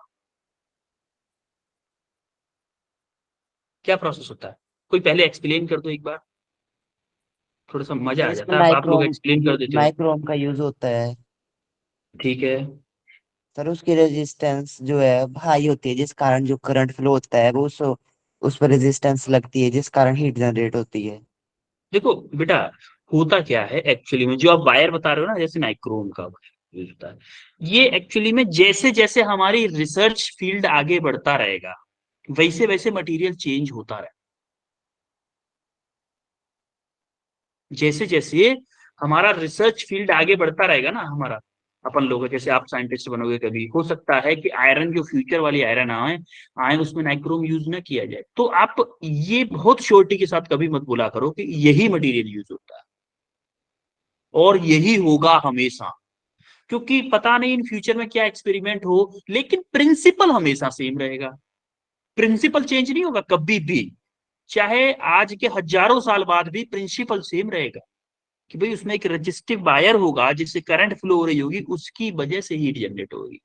क्या प्रोसेस होता है? कोई पहले एक्सप्लेन कर दो एक बार, थोड़ा सा मजा सर आ इसमें जाता है, आप लोग नाइक्रोम, एक्सप्लेन कर देते हो। नाइक्रोम का यूज होता है। ठीक है। सर उसकी रेजिस्टेंस जो है हाई होती है, जिस कारण जो करंट फ्लो होता है वो उस पर रेजिस्टेंस लगती है, जिस कारण हीट जनरेट होती है। देखो बेटा, होता क्या है एक्चुअली में, जो आप वायर बता रहे हो ना, जैसे नाइक्रोम का यूज होता है, ये एक्चुअली में जैसे जैसे हमारी रिसर्च फील्ड आगे बढ़ता रहेगा, वैसे वैसे मटेरियल चेंज होता रहेगा। जैसे जैसे हमारा रिसर्च फील्ड आगे बढ़ता रहेगा ना, हमारा अपन लोग जैसे आप साइंटिस्ट बनोगे, कभी हो सकता है कि आयरन, जो फ्यूचर वाली आयरन आए आए उसमें नाइक्रोम यूज ना किया जाए। तो आप ये बहुत श्योरिटी के साथ कभी मत बोला करो कि यही मटेरियल यूज होता है और यही होगा हमेशा, क्योंकि पता नहीं इन फ्यूचर में क्या एक्सपेरिमेंट हो, लेकिन प्रिंसिपल हमेशा सेम रहेगा। प्रिंसिपल चेंज नहीं होगा कभी भी, चाहे आज के हजारों साल बाद भी प्रिंसिपल सेम रहेगा कि भाई उसमें एक रजिस्टिव वायर होगा जिससे करंट फ्लो हो रही होगी, उसकी वजह से हीट जनरेट होगी।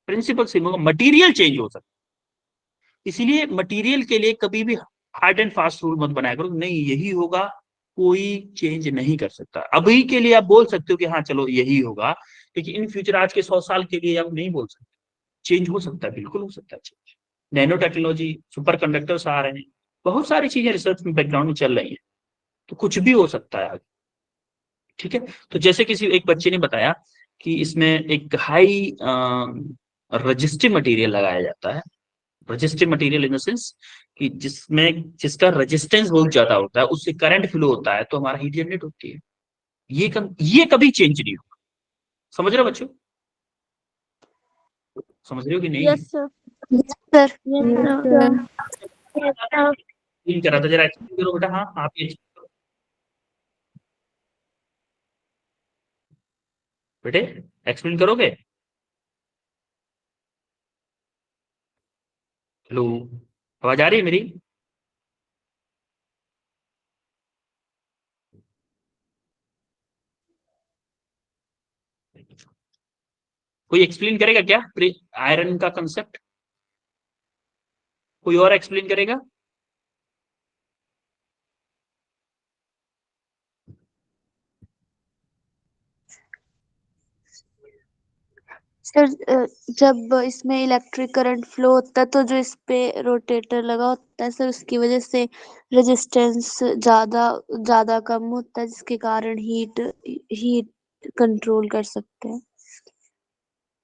प्रिंसिपल सेम होगा, मटीरियल चेंज हो सकता है। इसीलिए मटीरियल के लिए कभी भी हार्ड एंड फास्ट रूल मत बनाया करो, नहीं यही होगा, कोई चेंज नहीं कर सकता। अभी के लिए आप बोल सकते हो कि हाँ चलो यही होगा, लेकिन इन फ्यूचर आज के 100 साल के लिए आप नहीं बोल सकते। चेंज हो सकता है, बिल्कुल हो सकता है change. Nanotechnology, superconductors आ रहे हैं, बहुत सारी चीजें रिसर्च में बैकग्राउंड में चल रही है, तो कुछ भी हो सकता है आगे। ठीक है। तो जैसे किसी एक बच्चे ने बताया कि इसमें एक हाई रजिस्टिव मटेरियल लगाया जाता है, resistive material in the sense कि जिसका रेजिस्टेंस बहुत ज्यादा होता है, उससे करंट फ्लो होता है, तो हमारा हीट जनरेट होती है। ये कभी चेंज नहीं होगा। समझ रहे हो बच्चों? समझ रहे हो कि नहीं? Yes sir. सर एक्सप्लेन करा था, जरा एक्सप्लेन करो बेटा। हाँ, आप ये बेटे एक्सप्लेन करोगे? हेलो, आवाज आ रही है मेरी? कोई एक्सप्लेन करेगा क्या आयरन का कंसेप्ट? कोई और एक्सप्लेन करेगा? सर जब इसमें इलेक्ट्रिक करंट फ्लो होता है तो जो इस पे रोटेटर लगा होता है सर, उसकी वजह से रेजिस्टेंस ज्यादा ज्यादा कम होता है, जिसके कारण हीट हीट कंट्रोल कर सकते हैं।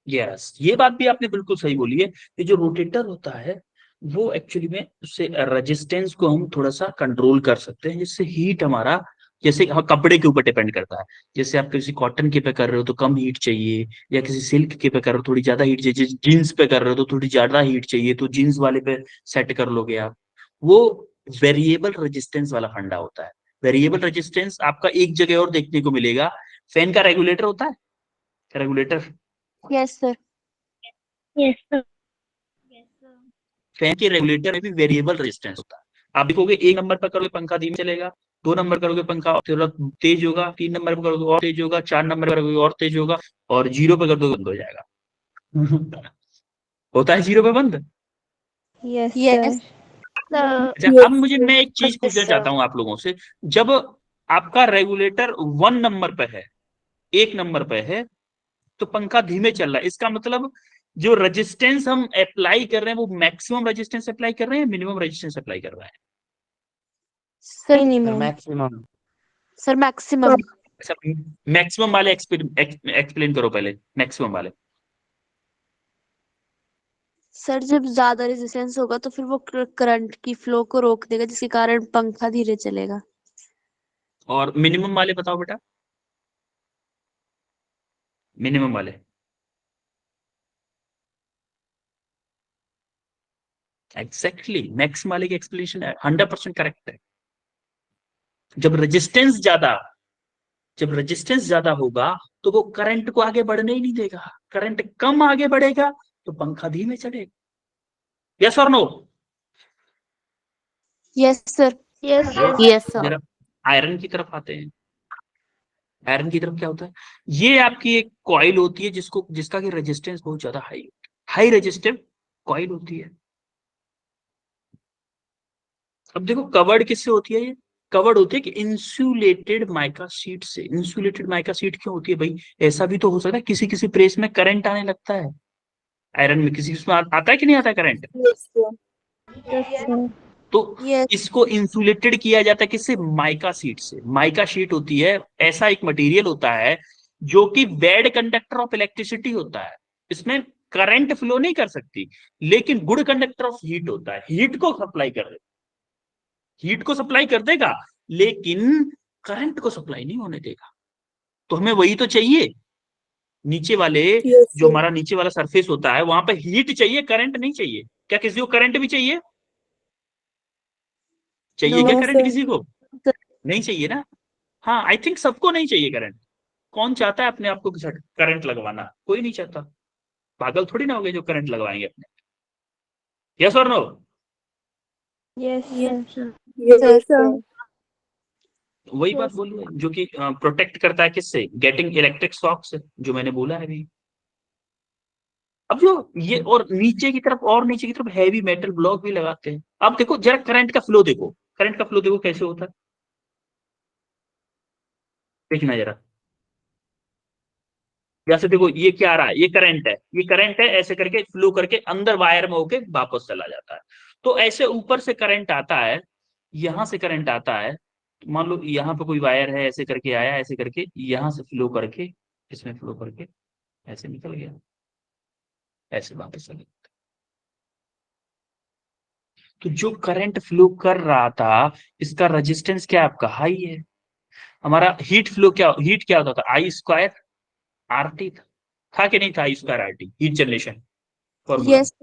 यस, ये बात भी आपने बिल्कुल सही बोली है कि जो रोटेटर होता है वो एक्चुअली में उससे रेजिस्टेंस को हम थोड़ा सा कंट्रोल कर सकते हैं, जिससे हीट हमारा, जैसे हाँ, कपड़े के ऊपर डिपेंड करता है। जैसे आप किसी कॉटन के पे कर रहे हो तो कम हीट चाहिए, या किसी सिल्क के पे कर रहे हो थोड़ी ज्यादा हीट चाहिए, जीन्स पे कर रहे हो तो थोड़ी ज्यादा हीट चाहिए, तो जीन्स वाले पे सेट कर लोगे आप। वो वेरिएबल रेजिस्टेंस वाला फंडा होता है। वेरिएबल रेजिस्टेंस आपका एक जगह और देखने को मिलेगा, फैन का रेगुलेटर होता है, रेगुलेटर। Yes sir. फैन के रेगुलेटर में भी वेरिएबल रेजिस्टेंस होता है। आप देखोगे एक नंबर पर करोगे पंखा धीमे चलेगा, दो नंबर करोगे पंखा थोड़ा तेज होगा, तीन नंबर पर करोगे और तेज होगा, चार नंबर पर करोगे और तेज होगा, और जीरो पर कर दोगे बंद हो जाएगा। होता है जीरो पे बंद। यस अच्छा, अब मैं एक चीज पूछना चाहता हूँ आप लोगों से। जब आपका रेगुलेटर वन नंबर पे है, एक नंबर पे है, तो पंखा धीमे चल रहा है, इसका मतलब जो रेजिस्टेंस हम अप्लाई कर रहे हैं वो मैक्सिमम रेजिस्टेंस अप्लाई कर रहे हैं, मिनिमम रेजिस्टेंस अप्लाई कर रहे हैं? Sir maximum. Sir maximum. अच्छा, मैक्सिमम वाले एक्सप्लेन करो पहले, मैक्सिमम वाले। सर जब ज्यादा रेजिस्टेंस होगा तो फिर वो करंट की फ्लो को रोक देगा, जिसके कारण पंखा धीरे चलेगा। और मिनिमम वाले बताओ बेटा, मिनिमम वाले। एग्जैक्टली, मैक्सिमम वाले की एक्सप्लेनेशन है 100% करेक्ट है। जब रेजिस्टेंस ज्यादा जब रेजिस्टेंस ज्यादा होगा तो वो करंट को आगे बढ़ने ही नहीं देगा। करंट कम आगे बढ़ेगा तो पंखा धीमे चलेगा। यस और no? Yes sir. Yes sir. जरा आयरन की तरफ आते हैं। आयरन की तरफ क्या होता है? ये आपकी एक कॉइल होती है जिसका की रेजिस्टेंस बहुत ज्यादा हाई रेजिस्टिव कॉइल होती है। अब देखो कवर्ड किससे होती है? ये कवर्ड होती है कि इंसुलेटेड माइका शीट से। इंसुलेटेड माइका शीट क्यों होती है भाई? ऐसा भी तो हो सकता है किसी किसी प्रेस में करंट आने लगता है, आयरन में किसी उसमें आता है कि नहीं आता करंट? तो यस इसको इंसुलेटेड किया जाता है किससे? माइका शीट से। माइका शीट होती है, ऐसा एक मटेरियल होता है जो कि बैड कंडक्टर ऑफ इलेक्ट्रिसिटी होता है। इसमें करंट फ्लो नहीं कर सकती, लेकिन गुड कंडक्टर ऑफ हीट होता है, हीट को सप्लाई कर देगा, लेकिन करंट को सप्लाई नहीं होने देगा। तो हमें वही तो चाहिए, नीचे वाले, जो हमारा नीचे वाला सरफेस होता है वहां पे हीट चाहिए, करंट नहीं चाहिए। क्या किसी को करंट भी चाहिए? चाहिए क्या करंट किसी को? नहीं चाहिए ना। हाँ, आई थिंक सबको नहीं चाहिए करंट। कौन चाहता है अपने आप को करंट लगवाना? कोई नहीं चाहता। पागल थोड़ी ना हो गए जो करंट लगवाएंगे अपने। यस और नो? सर। वही बात बोलिए, जो कि प्रोटेक्ट करता है किससे? गेटिंग इलेक्ट्रिक शॉक से, जो मैंने बोला है अभी। अब जो ये और नीचे की तरफ हैवी मेटल ब्लॉक भी लगाते हैं। अब देखो जरा करंट का फ्लो देखो, करंट का फ्लो देखो कैसे होता है, देखना जरा। जैसे देखो ये क्या आ रहा है, ये करंट है, ऐसे करके फ्लो करके अंदर वायर में होके वापस चला जाता है। तो ऐसे ऊपर से करंट आता है, यहां से करंट आता है। मान लो यहाँ पे कोई वायर है, ऐसे करके आया, ऐसे करके यहां से फ्लो करके इसमें फ्लो करके ऐसे निकल गया, ऐसे वापस चले। तो जो करंट फ्लो कर रहा था इसका रेजिस्टेंस क्या है आपका, हाई है। हमारा हीट क्या होता था, आई स्क्वायर आर टी था कि नहीं था, I square R T heat generation formula. Yes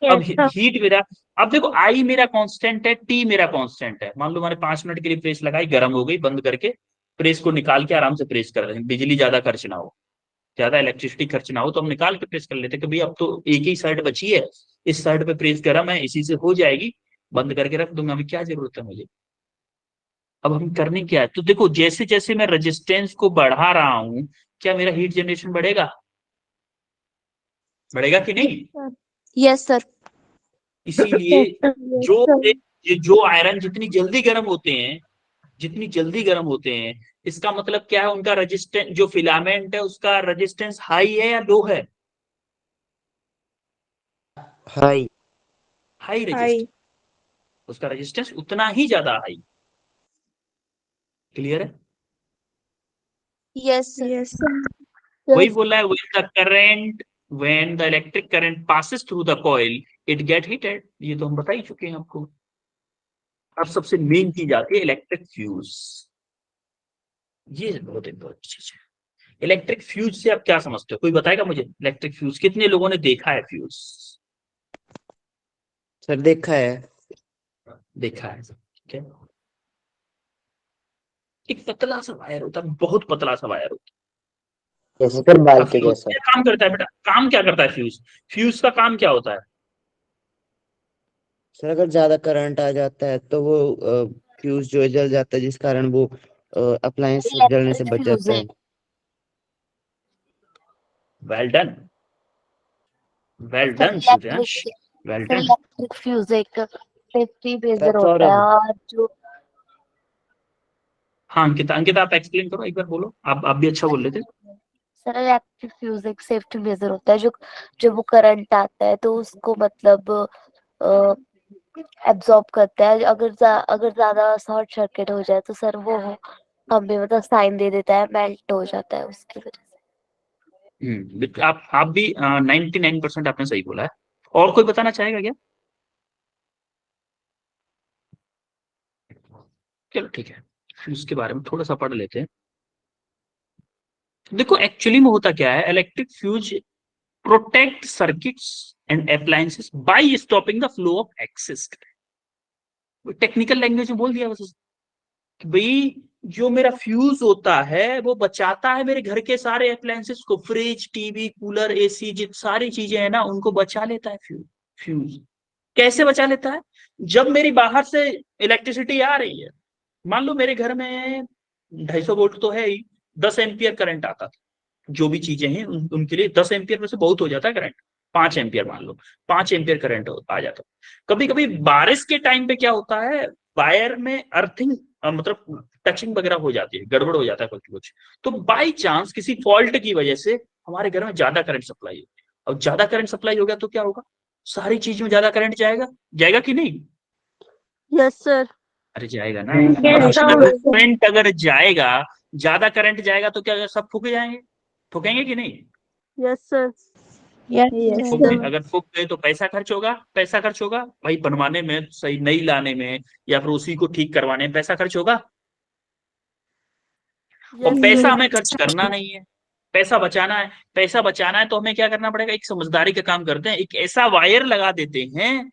अब हीट मेरा, अब देखो आई मेरा कांस्टेंट है, टी मेरा कांस्टेंट है। मान लो मैंने 5 मिनट के लिए प्रेस लगाई, गर्म हो गई, बंद करके प्रेस को निकाल के आराम से प्रेस कर रहे हैं, बिजली ज्यादा खर्च ना हो, ज्यादा इलेक्ट्रिसिटी खर्च ना हो, तो हम निकाल के प्रेस कर लेते कि भाई अब तो एक ही साइड बची है, इस साइड पे प्रेस गर्म है, इसी से हो जाएगी, बंद करके रख दूंगा, अभी क्या जरूरत है मुझे। अब हम करने क्या है, तो देखो जैसे जैसे मैं रेजिस्टेंस को बढ़ा रहा हूं, क्या मेरा हीट जनरेशन बढ़ेगा, बढ़ेगा कि नहीं। यस सर इसीलिए जो जो आयरन जितनी जल्दी गर्म होते हैं, जितनी जल्दी गर्म होते हैं, इसका मतलब क्या है, उनका रेजिस्टेंस, जो फिलामेंट है उसका रेजिस्टेंस हाई है या लो है, हाई। हाई रेजिस्टेंस, उसका रेजिस्टेंस उतना ही ज्यादा हाई। क्लियर है। यस वही बोला है, when the electric current passes through the coil it get heated, ये तो हम बता ही चुके हैं आपको। अब सबसे मेन चीज आती है इलेक्ट्रिक फ्यूज, ये बहुत इंपॉर्टेंट चीज है। इलेक्ट्रिक फ्यूज से आप क्या समझते हो, कोई बताएगा मुझे, इलेक्ट्रिक फ्यूज कितने लोगों ने देखा है फ्यूज, सर देखा है। देखा है, ठीक है। एक पतला सा वायर होता है, बहुत पतला सा वायर होता जैसे सर बाल है। के फ्यूज जैसा। क्या काम करता है बेटा, काम क्या करता है फ्यूज, फ्यूज का काम क्या होता है। सर अगर ज्यादा करंट आ जाता है तो वो फ्यूज जो है जल जाता है, जिस कारण वो अप्लायंस जलने से इलेक्ट्रिक बच जाता है। Fuse well done, well sir done Suryansh, well done. Electric fuse एक सेफ्टी मेजर सर होता है, सौरभ, और जो हाँ अंकिता, अंकिता आप एक्सप्लेन करो एक बार, बोलो आप भी अच्छा बोल रहे थे। सर इलेक्ट्रिक फ्यूज एक सेफ्टी मेजर होता है, जो जब वो करंट आता है तो उसको मतलब एब्जॉर्ब करता है। अगर ज्यादा शॉर्ट सर्किट हो जाए तो सर वो हमें मतलब साइन दे देता है, मेल्ट हो जाता है उसकी वजह से। आप भी 99% आपने सही बोला है। और कोई बताना चाहेगा क्या, चलो ठीक है, फिर उसके बारे में थोड़ा सा पढ़ लेते हैं। देखो एक्चुअली में होता क्या है, electric fuse protect circuits and appliances by stopping the flow of excess. Technical language में बोल दिया बस कि भाई जो मेरा फ्यूज होता है वो बचाता है मेरे घर के सारे अप्लायंसेस को, फ्रिज टीवी कूलर एसी जित सारी चीजें हैं ना उनको बचा लेता है फ्यूज। फ्यूज कैसे बचा लेता है, जब मेरी बाहर से इलेक्ट्रिसिटी आ रही है, मान लो मेरे घर में 250 वोल्ट तो है ही, 10 एम्पियर करंट आता था, जो भी चीजें हैं उनके लिए 10 एम्पियर में से बहुत हो जाता है करंट, 5 एम्पियर मान लो, 5 एम्पियर करंट आ जाता है। कभी कभी बारिश के टाइम पे क्या होता है, वायर में अर्थिंग मतलब टचिंग वगैरह हो जाती है, गड़बड़ हो जाता है कुछ कुछ, तो बाई चांस किसी फॉल्ट की वजह से हमारे घर में ज्यादा करंट सप्लाई हो, और ज्यादा करंट सप्लाई हो गया तो क्या होगा, सारी चीज में ज्यादा करंट जाएगा, जाएगा कि नहीं। यस सर अरे जाएगा ना, अब करंट अगर जाएगा, ज्यादा करंट जाएगा तो क्या सब फूक जाएंगे, ठुकेंगे कि नहीं, यस सर फूक गए, अगर फूक गए तो पैसा खर्च होगा, पैसा खर्च होगा भाई, बनवाने में सही नई लाने में या फिर उसी को ठीक करवाने में पैसा खर्च होगा, और पैसा हमें खर्च करना नहीं है, पैसा बचाना है। पैसा बचाना है तो हमें क्या करना पड़ेगा, एक समझदारी का काम करते हैं, एक ऐसा वायर लगा देते हैं,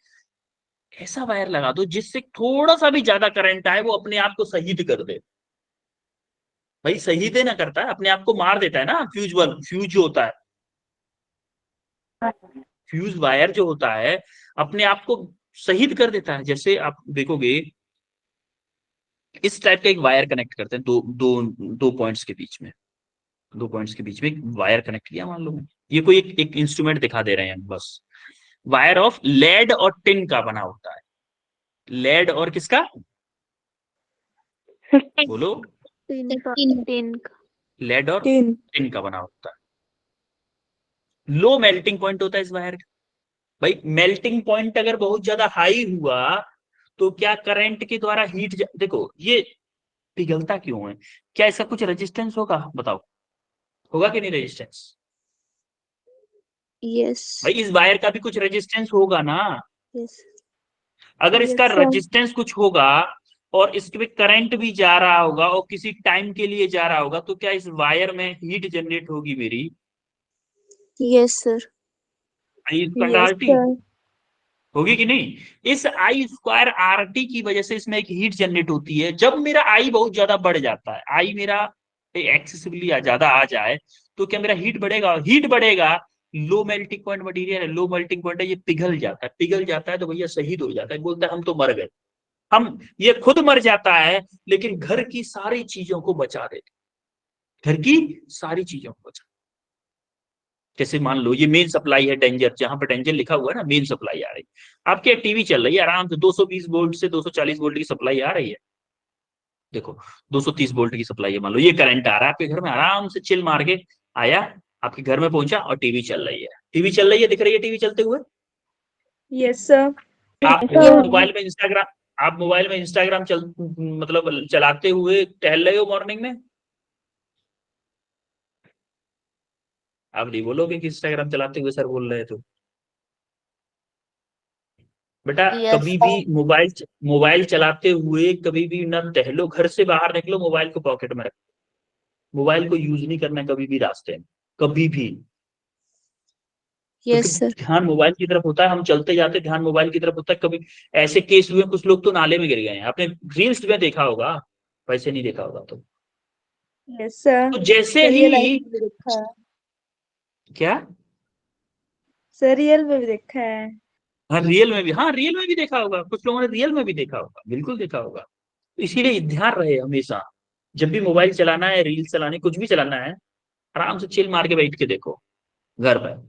ऐसा वायर लगा दो जिससे थोड़ा सा भी ज्यादा करंट आए वो अपने आप को शहीद कर दे। भाई शहीद ना करता है, अपने आप को मार देता है ना, फ्यूज जो होता है, फ्यूज वायर जो होता है अपने आप को शहीद कर देता है। जैसे आप देखोगे इस टाइप का एक वायर कनेक्ट करते हैं, दो पॉइंट्स के बीच में, दो पॉइंट्स के बीच में एक वायर कनेक्ट किया मान लो, ये कोई एक इंस्ट्रूमेंट दिखा दे रहे हैं बस, वायर ऑफ लेड और टिन का बना होता है, लेड और किसका, बोलो, टीन लेड और टिन का बना होता है। लो मेल्टिंग पॉइंट होता है इस वायर का। भाई मेल्टिंग पॉइंट अगर बहुत ज्यादा हाई हुआ तो क्या करंट के द्वारा देखो ये पिघलता क्यों है, क्या इसका कुछ रेजिस्टेंस होगा बताओ, होगा कि नहीं रेजिस्टेंस, यस भाई इस वायर का भी कुछ रेजिस्टेंस होगा ना, यस अगर इसका Yes, sir. रेजिस्टेंस कुछ होगा और इसके पे करंट भी जा रहा होगा और किसी टाइम के लिए जा रहा होगा, तो क्या इस वायर में हीट जनरेट होगी मेरी? Yes, sir. I square Yes, R T sir. होगी कि नहीं? इस आई स्क्वायर आर टी की वजह से इसमें एक हीट जनरेट होती है। जब मेरा आई बहुत ज्यादा बढ़ जाता है, आई मेरा एक्सेसिवली ज्यादा आ जाए, तो क्या मेरा हीट बढ़ेगा? हीट बढ़ेगा, लो मेल्टिंग पॉइंट मटेरियल है, लो मेल्टिंग पॉइंट है, ये पिघल जाता है। पिघल जाता है तो भैया शहीद हो जाता है, बोलता है हम तो मर गए। हम, ये खुद मर जाता है लेकिन घर की सारी चीजों को बचा देता, घर की सारी चीजों को बचा। जैसे मान लो ये मेन सप्लाई है डेंजर, जहां पर डेंजर लिखा हुआ है ना, मेन सप्लाई आ रही है आपके, टीवी चल रही है आराम से 220 वोल्ट से 240 वोल्ट की सप्लाई आ रही है। देखो 230 वोल्ट की सप्लाई है, मान लो ये करंट आ रहा है आपके घर में, आराम से चिल मार के आया, आपके घर में पहुंचा और टीवी चल रही है। टीवी चल रही है, दिख रही है टीवी चलते हुए? Yes, sir. आप Yeah. मोबाइल में इंस्टाग्राम मतलब चलाते हुए टहल रहे हो मॉर्निंग में? आप नहीं बोलोगे कि इंस्टाग्राम चलाते हुए सर बोल रहे हैं तो? बेटा यस कभी भी मोबाइल चलाते हुए कभी भी ना टहलो, घर से बाहर निकलो मोबाइल को पॉकेट में रखो। मोबाइल को यूज नहीं करना कभी भी रास्ते में, कभी भी। क्योंकि Yes, sir. ध्यान मोबाइल की तरफ होता है, हम चलते जाते ध्यान मोबाइल की तरफ होता है। कभी ऐसे केस हुए, कुछ लोग तो नाले में गिर गए हैं, आपने रील्स में देखा होगा, वैसे नहीं देखा होगा तो। Yes, sir. तो जैसे सर, ये लाइफ ही में भी देखा है। क्या, सर, रियल में भी देखा है। हाँ रियल में भी देखा होगा, कुछ लोगों ने रियल में भी देखा होगा, बिल्कुल देखा होगा। इसीलिए ध्यान रहे हमेशा, जब भी मोबाइल चलाना है, रील चलानी, कुछ भी चलाना है, आराम से चिल मार के बैठ के देखो घर पर।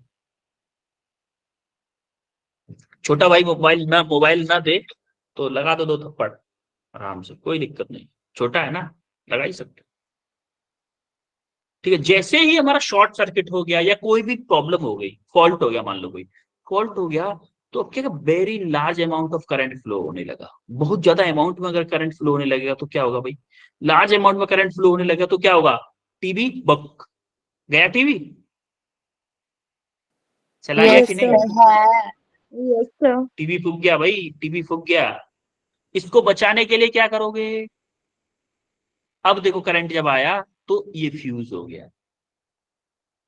छोटा भाई मोबाइल ना दे तो लगा दो 2 थप्पड़ आराम से, कोई दिक्कत नहीं। छोटा है ना, लगा ही सकते हो। ठीक है, जैसे ही हमारा शॉर्ट सर्किट हो गया या कोई भी प्रॉब्लम हो गई, फॉल्ट हो गया, मान लो कोई फॉल्ट हो गया, तो अब क्या, very large amount of current flow होने लगा। बहुत ज्यादा अमाउंट में अगर करंट फ्लो होने लगेगा तो क्या होगा भाई? लार्ज अमाउंट में करंट फ्लो होने लगेगा तो क्या होगा? टीवी बक गया, टीवी चला गया यस कि सर नहीं? है। Yes, sir. टीवी फूक गया भाई, टीवी फूक गया। इसको बचाने के लिए क्या करोगे? अब देखो करंट जब आया तो ये फ्यूज हो गया।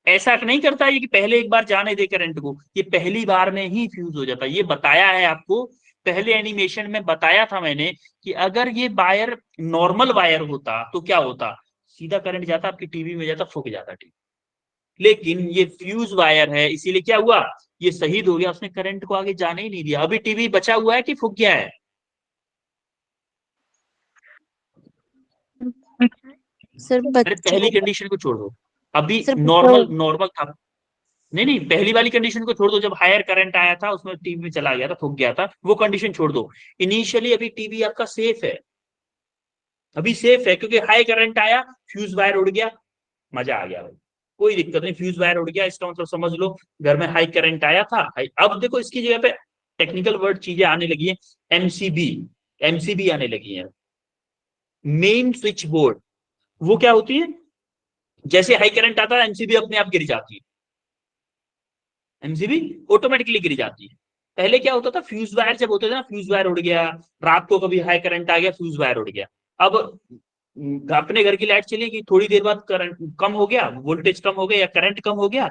ऐसा नहीं करता ये कि पहले एक बार जाने दे करंट को, ये पहली बार में ही फ्यूज हो जाता है। ये बताया है आपको, पहले एनिमेशन में बताया था मैंने कि अगर ये वायर नॉर्मल वायर होता तो क्या होता? सीधा करंट जाता आपकी टीवी में, जाता फूक जाता टीवी। लेकिन ये फ्यूज वायर है, इसीलिए क्या हुआ? ये शहीद हो गया, उसने करंट को आगे जाने ही नहीं दिया। अभी टीवी बचा हुआ है कि फूक गया है? सर, अरे बच्चों पहली कंडीशन को छोड़ दो, अभी सर नॉर्मल नॉर्मल था। नहीं नहीं, पहली वाली कंडीशन को छोड़ दो, जब हायर करंट आया था उसमें टीवी में चला गया था, फूक गया था, वो कंडीशन छोड़ दो। इनिशियली अभी टीवी आपका सेफ है, अभी सेफ है, क्योंकि हाई करंट आया, फ्यूज वायर उड़ गया, मजा आ गया भाई, कोई दिक्कत नहीं। फ्यूज वायर उड़ गया, इसका मतलब समझ लो घर में हाई करंट आया था। अब देखो इसकी जगह पे टेक्निकल वर्ड चीजें आने लगी है, एमसीबी, एमसीबी आने लगी है, मेन स्विच बोर्ड। वो क्या होती है? जैसे हाई करंट आता है एमसीबी अपने आप गिर जाती है, एमसीबी ऑटोमेटिकली गिर जाती है। पहले क्या होता था, फ्यूज वायर जब होते थे ना, फ्यूज वायर उड़ गया, रात को कभी हाई करंट आ गया, फ्यूज वायर उड़ गया। अब अपने घर की लाइट चलेगी, थोड़ी देर बाद करंट कम हो गया, वोल्टेज कम हो गया या करंट कम हो गया,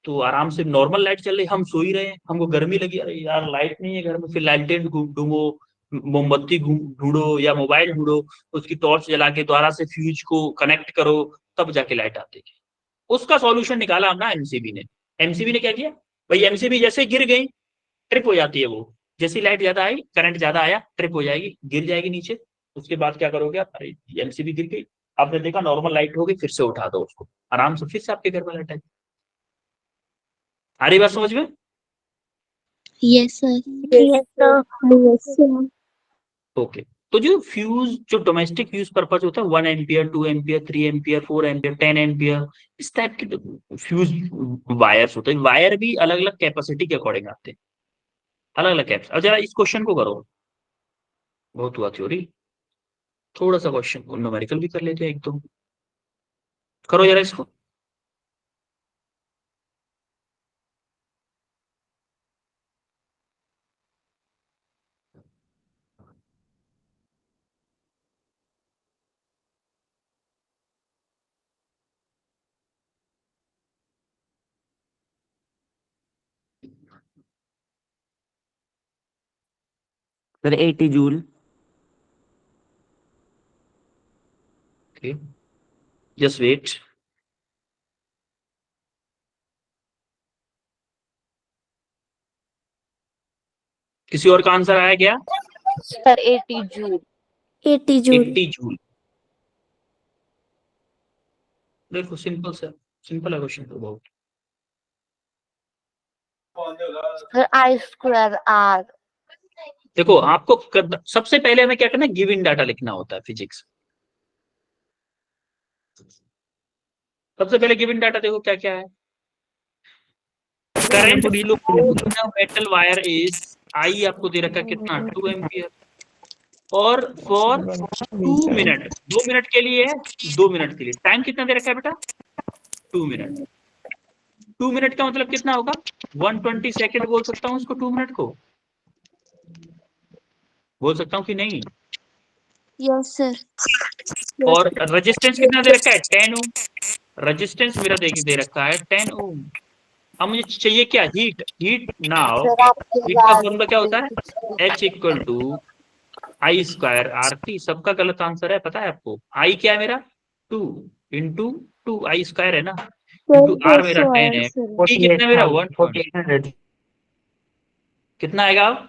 तो आराम से नॉर्मल लाइट चल रही, हम सो ही रहे हैं, हमको गर्मी लगी, अरे यार लाइट नहीं है घर में, फिर लालटेन ढूंढो, मोमबत्ती ढूंढो या मोबाइल ढूंढो, उसकी टॉर्च जला के दोबारा से फ्यूज को कनेक्ट करो, तब जाके लाइट आती है। उसका सॉल्यूशन निकाला हमने एमसीबी ने। एमसीबी ने क्या किया भाई, एमसीबी जैसे गिर गई, ट्रिप हो जाती है वो, जैसी लाइट ज्यादा आई, करंट ज्यादा आया, ट्रिप हो जाएगी, गिर जाएगी नीचे। उसके बाद क्या करोगे आप? अरे एमसीबी गिर गई, आपने देखा नॉर्मल लाइट हो गई, फिर से उठा दो उसको, आराम से फिर से आपके घर में लाइट आई। आ रही बात समझ में? Yes, sir. Yes sir. Yes, sir. Okay. तो जो डोमेस्टिक यूज पर्पज होता है, 1 ampere, 2 ampere, 3 ampere, 4 ampere, 10 ampere, इस टाइप के फ्यूज वायर्स होते हैं। वायर भी अलग अलग कैपेसिटी के अकॉर्डिंग आते हैं, अलग अलग कैप्स। अब जरा इस क्वेश्चन को करो, बहुत हुआ थ्योरी, थोड़ा सा क्वेश्चन को न्यूमेरिकल भी कर लेते हैं एक दो, करो जरा इसको। Sir 80 joule. Okay, just wait. किसी और का आंसर आया क्या? Sir 80 joule. 80 जूल। 80 जूल। देखो सिंपल सा, सिंपल है क्वेश्चन तो बहुत। Sir I square R. देखो आपको सबसे पहले हमें क्या करना है, गिवन डाटा लिखना होता है फिजिक्स। सबसे पहले गिवन डाटा देखो क्या क्या है। Current flow in a metal wire is, I आपको दे रखा है कितना, 2 एम्पियर। और फॉर 2 मिनट, 2 मिनट के लिए है, 2 मिनट के लिए टाइम कितना दे रखा है बेटा, 2 मिनट। 2 मिनट का मतलब कितना होगा, 120 सेकेंड बोल सकता हूँ उसको 2 मिनट को, बोल सकता हूँ कि नहीं? Yes sir. और रेजिस्टेंस कितना दे रखा है, 10 ओम। रेजिस्टेंस मेरा दे रखा है 10 ओम। अब मुझे चाहिए क्या, हीट। हीट नाउ, सर आपके हीट का पास फॉर्मूला क्या होता है, H equal to I square R T. सबका गलत आंसर है, पता है आपको। आई क्या है मेरा, 2 इंटू 2, आई स्क्वायर है ना, इंटू आर मेरा 10 है, टी कितना है मेरा 1, 4800। कितना आएगा अब,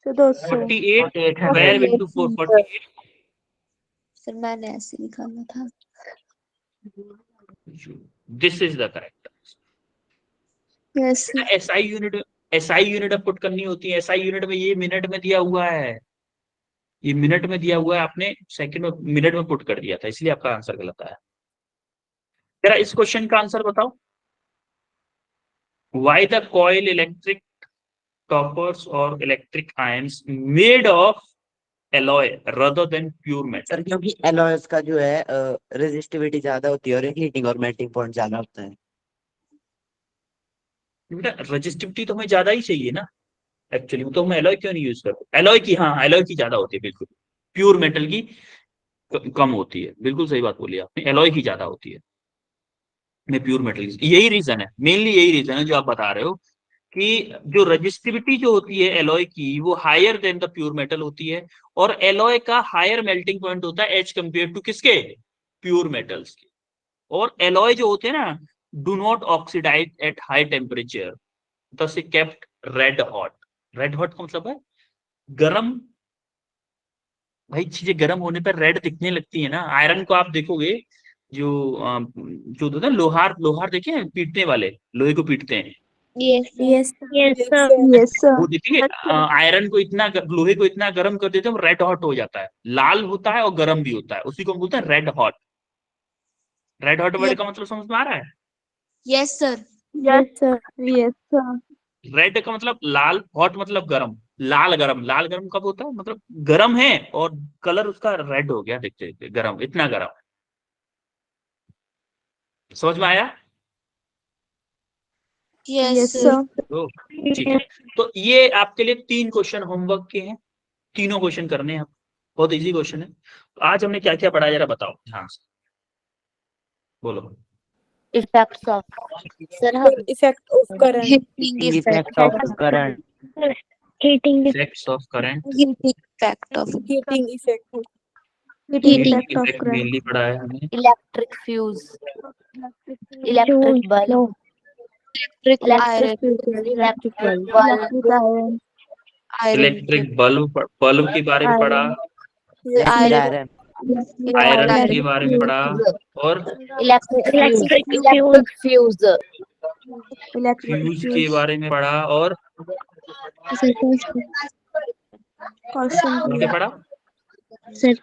तो 200। 48 4800। 12 इंटू 4, 48। सर मैंने ऐसे निकालना था। This is the correct. Yes sir. SI unit, SI unit अब पुट करनी होती है। एसआई यूनिट में ये मिनट में दिया हुआ है, ये मिनट में दिया हुआ है, आपने सेकंड में मिनट में पुट कर दिया था, इसलिए आपका आंसर गलत आया। जरा इस क्वेश्चन का आंसर बताओ। Why the coil electric coppers और electric irons made of alloy rather than pure metal. Sir क्योंकि एलॉयस का जो है रेजिस्टिविटी ज्यादा होती है और हीटिंग और मेल्टिंग पॉइंट ज्यादा होता है। बेटा रजिस्टिविटी तो हमें ज्यादा ही चाहिए ना, एक्चुअली तो हम एलॉय क्यों नहीं यूज करते, एलॉय की, हाँ एलॉय की ज्यादा होती है बिल्कुल, प्योर मेटल की कम होती है। बिल्कुल सही बात बोली आपने, एलॉय की ज्यादा होती है में प्योर मेटल की। यही रीजन है, मेनली यही रीजन है जो आप बता रहे हो कि जो रजिस्टिविटी जो होती है एलॉय की वो higher than the pure metal होती है, और एलॉय का हायर मेल्टिंग पॉइंट होता है एज कंपेयर टू किसके, प्योर मेटल्स के। और एलॉय जो होते हैं ना, do not oxidise at high temperature, thus it kept red hot। Red hot का मतलब है गरम। भाई चीजें गर्म होने पर रेड दिखने लगती है ना। आयरन को आप देखोगे, जो जो होता है लोहार, लोहार देखे हैं पीटने वाले, लोहे को पीटते हैं, यस यस सर। यस वो सर। देखिए आयरन को इतना लोहे को इतना गर्म कर देते हैं वो रेड हॉट हो जाता है, लाल होता है और गर्म भी होता है, उसी को हम बोलते हैं red hot. Red hot word का मतलब समझ में आ रहा है? Yes sir. Yes sir. Yes sir. Red का मतलब लाल, हॉट मतलब गरम। लाल गरम, लाल गरम कब होता है, मतलब गरम है और कलर उसका रेड हो गया देखते देखते, गरम, इतना गरम। समझ में आया? Yes sir. तो ठीक है, तो ये आपके लिए 3 क्वेश्चन होमवर्क के हैं, तीनों क्वेश्चन करने हैं। बहुत इजी क्वेश्चन है। तो आज हमने क्या क्या पढ़ा जरा बताओ ध्यान से, बोलो। इफेक्ट्स ऑफ, सर हम effect of current. Heating effect of current. Heating effects of current, heating effect of heating effect. Heating effect mainly पढ़ा है हमने। Electric fuse, electric bulb, electric iron electric bulb, iron electric bulb, bulb के बारे में पढ़ा, iron. Iron के बारे में पढ़ा, और इलेक्ट्रिक फ्यूज, फ्यूज के बारे में पढ़ा, और क्या पढ़ा, सर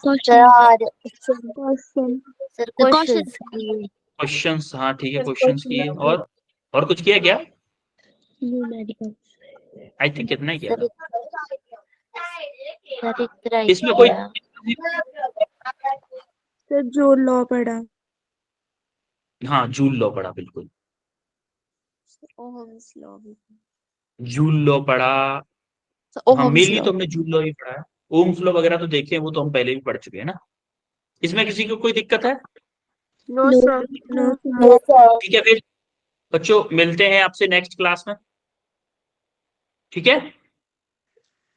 क्वेश्चंस, क्वेश्चंस, हाँ ठीक है क्वेश्चंस किए, और कुछ किया क्या, आई थिंक कितना ही किया था। इसमें कोई, सर जो लॉ पढ़ा। हाँ जूल लॉ पढ़ा, बिल्कुल ओहम्स लॉ भी। जूल लॉ पढ़ा। हाँ ओहम्स मेनली लॉ। तो हमने जूल लॉ ही पढ़ा है, ओम्स लॉ वगैरह तो देखे हैं, वो तो हम पहले भी पढ़ चुके हैं ना। इसमें किसी को कोई दिक्कत है? No sir. नो ठीक है फिर बच्चों मिलते हैं आपसे नेक्स्ट क्लास में, ठीक है।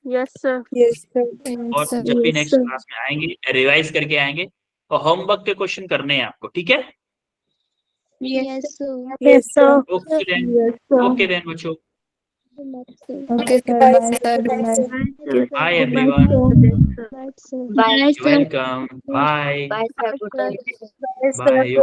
Yes sir. Yes, sir. और जब भी नेक्स्ट क्लास में आएंगे रिवाइज करके आएंगे और होमवर्क के क्वेश्चन करने हैं आपको, ठीक है। Yes sir. Yes, sir. Okay then बच्चों, Okay, sir. Bye, sir. Good night. Bye everyone, bye welcome, bye bye sir, good night. Bye, you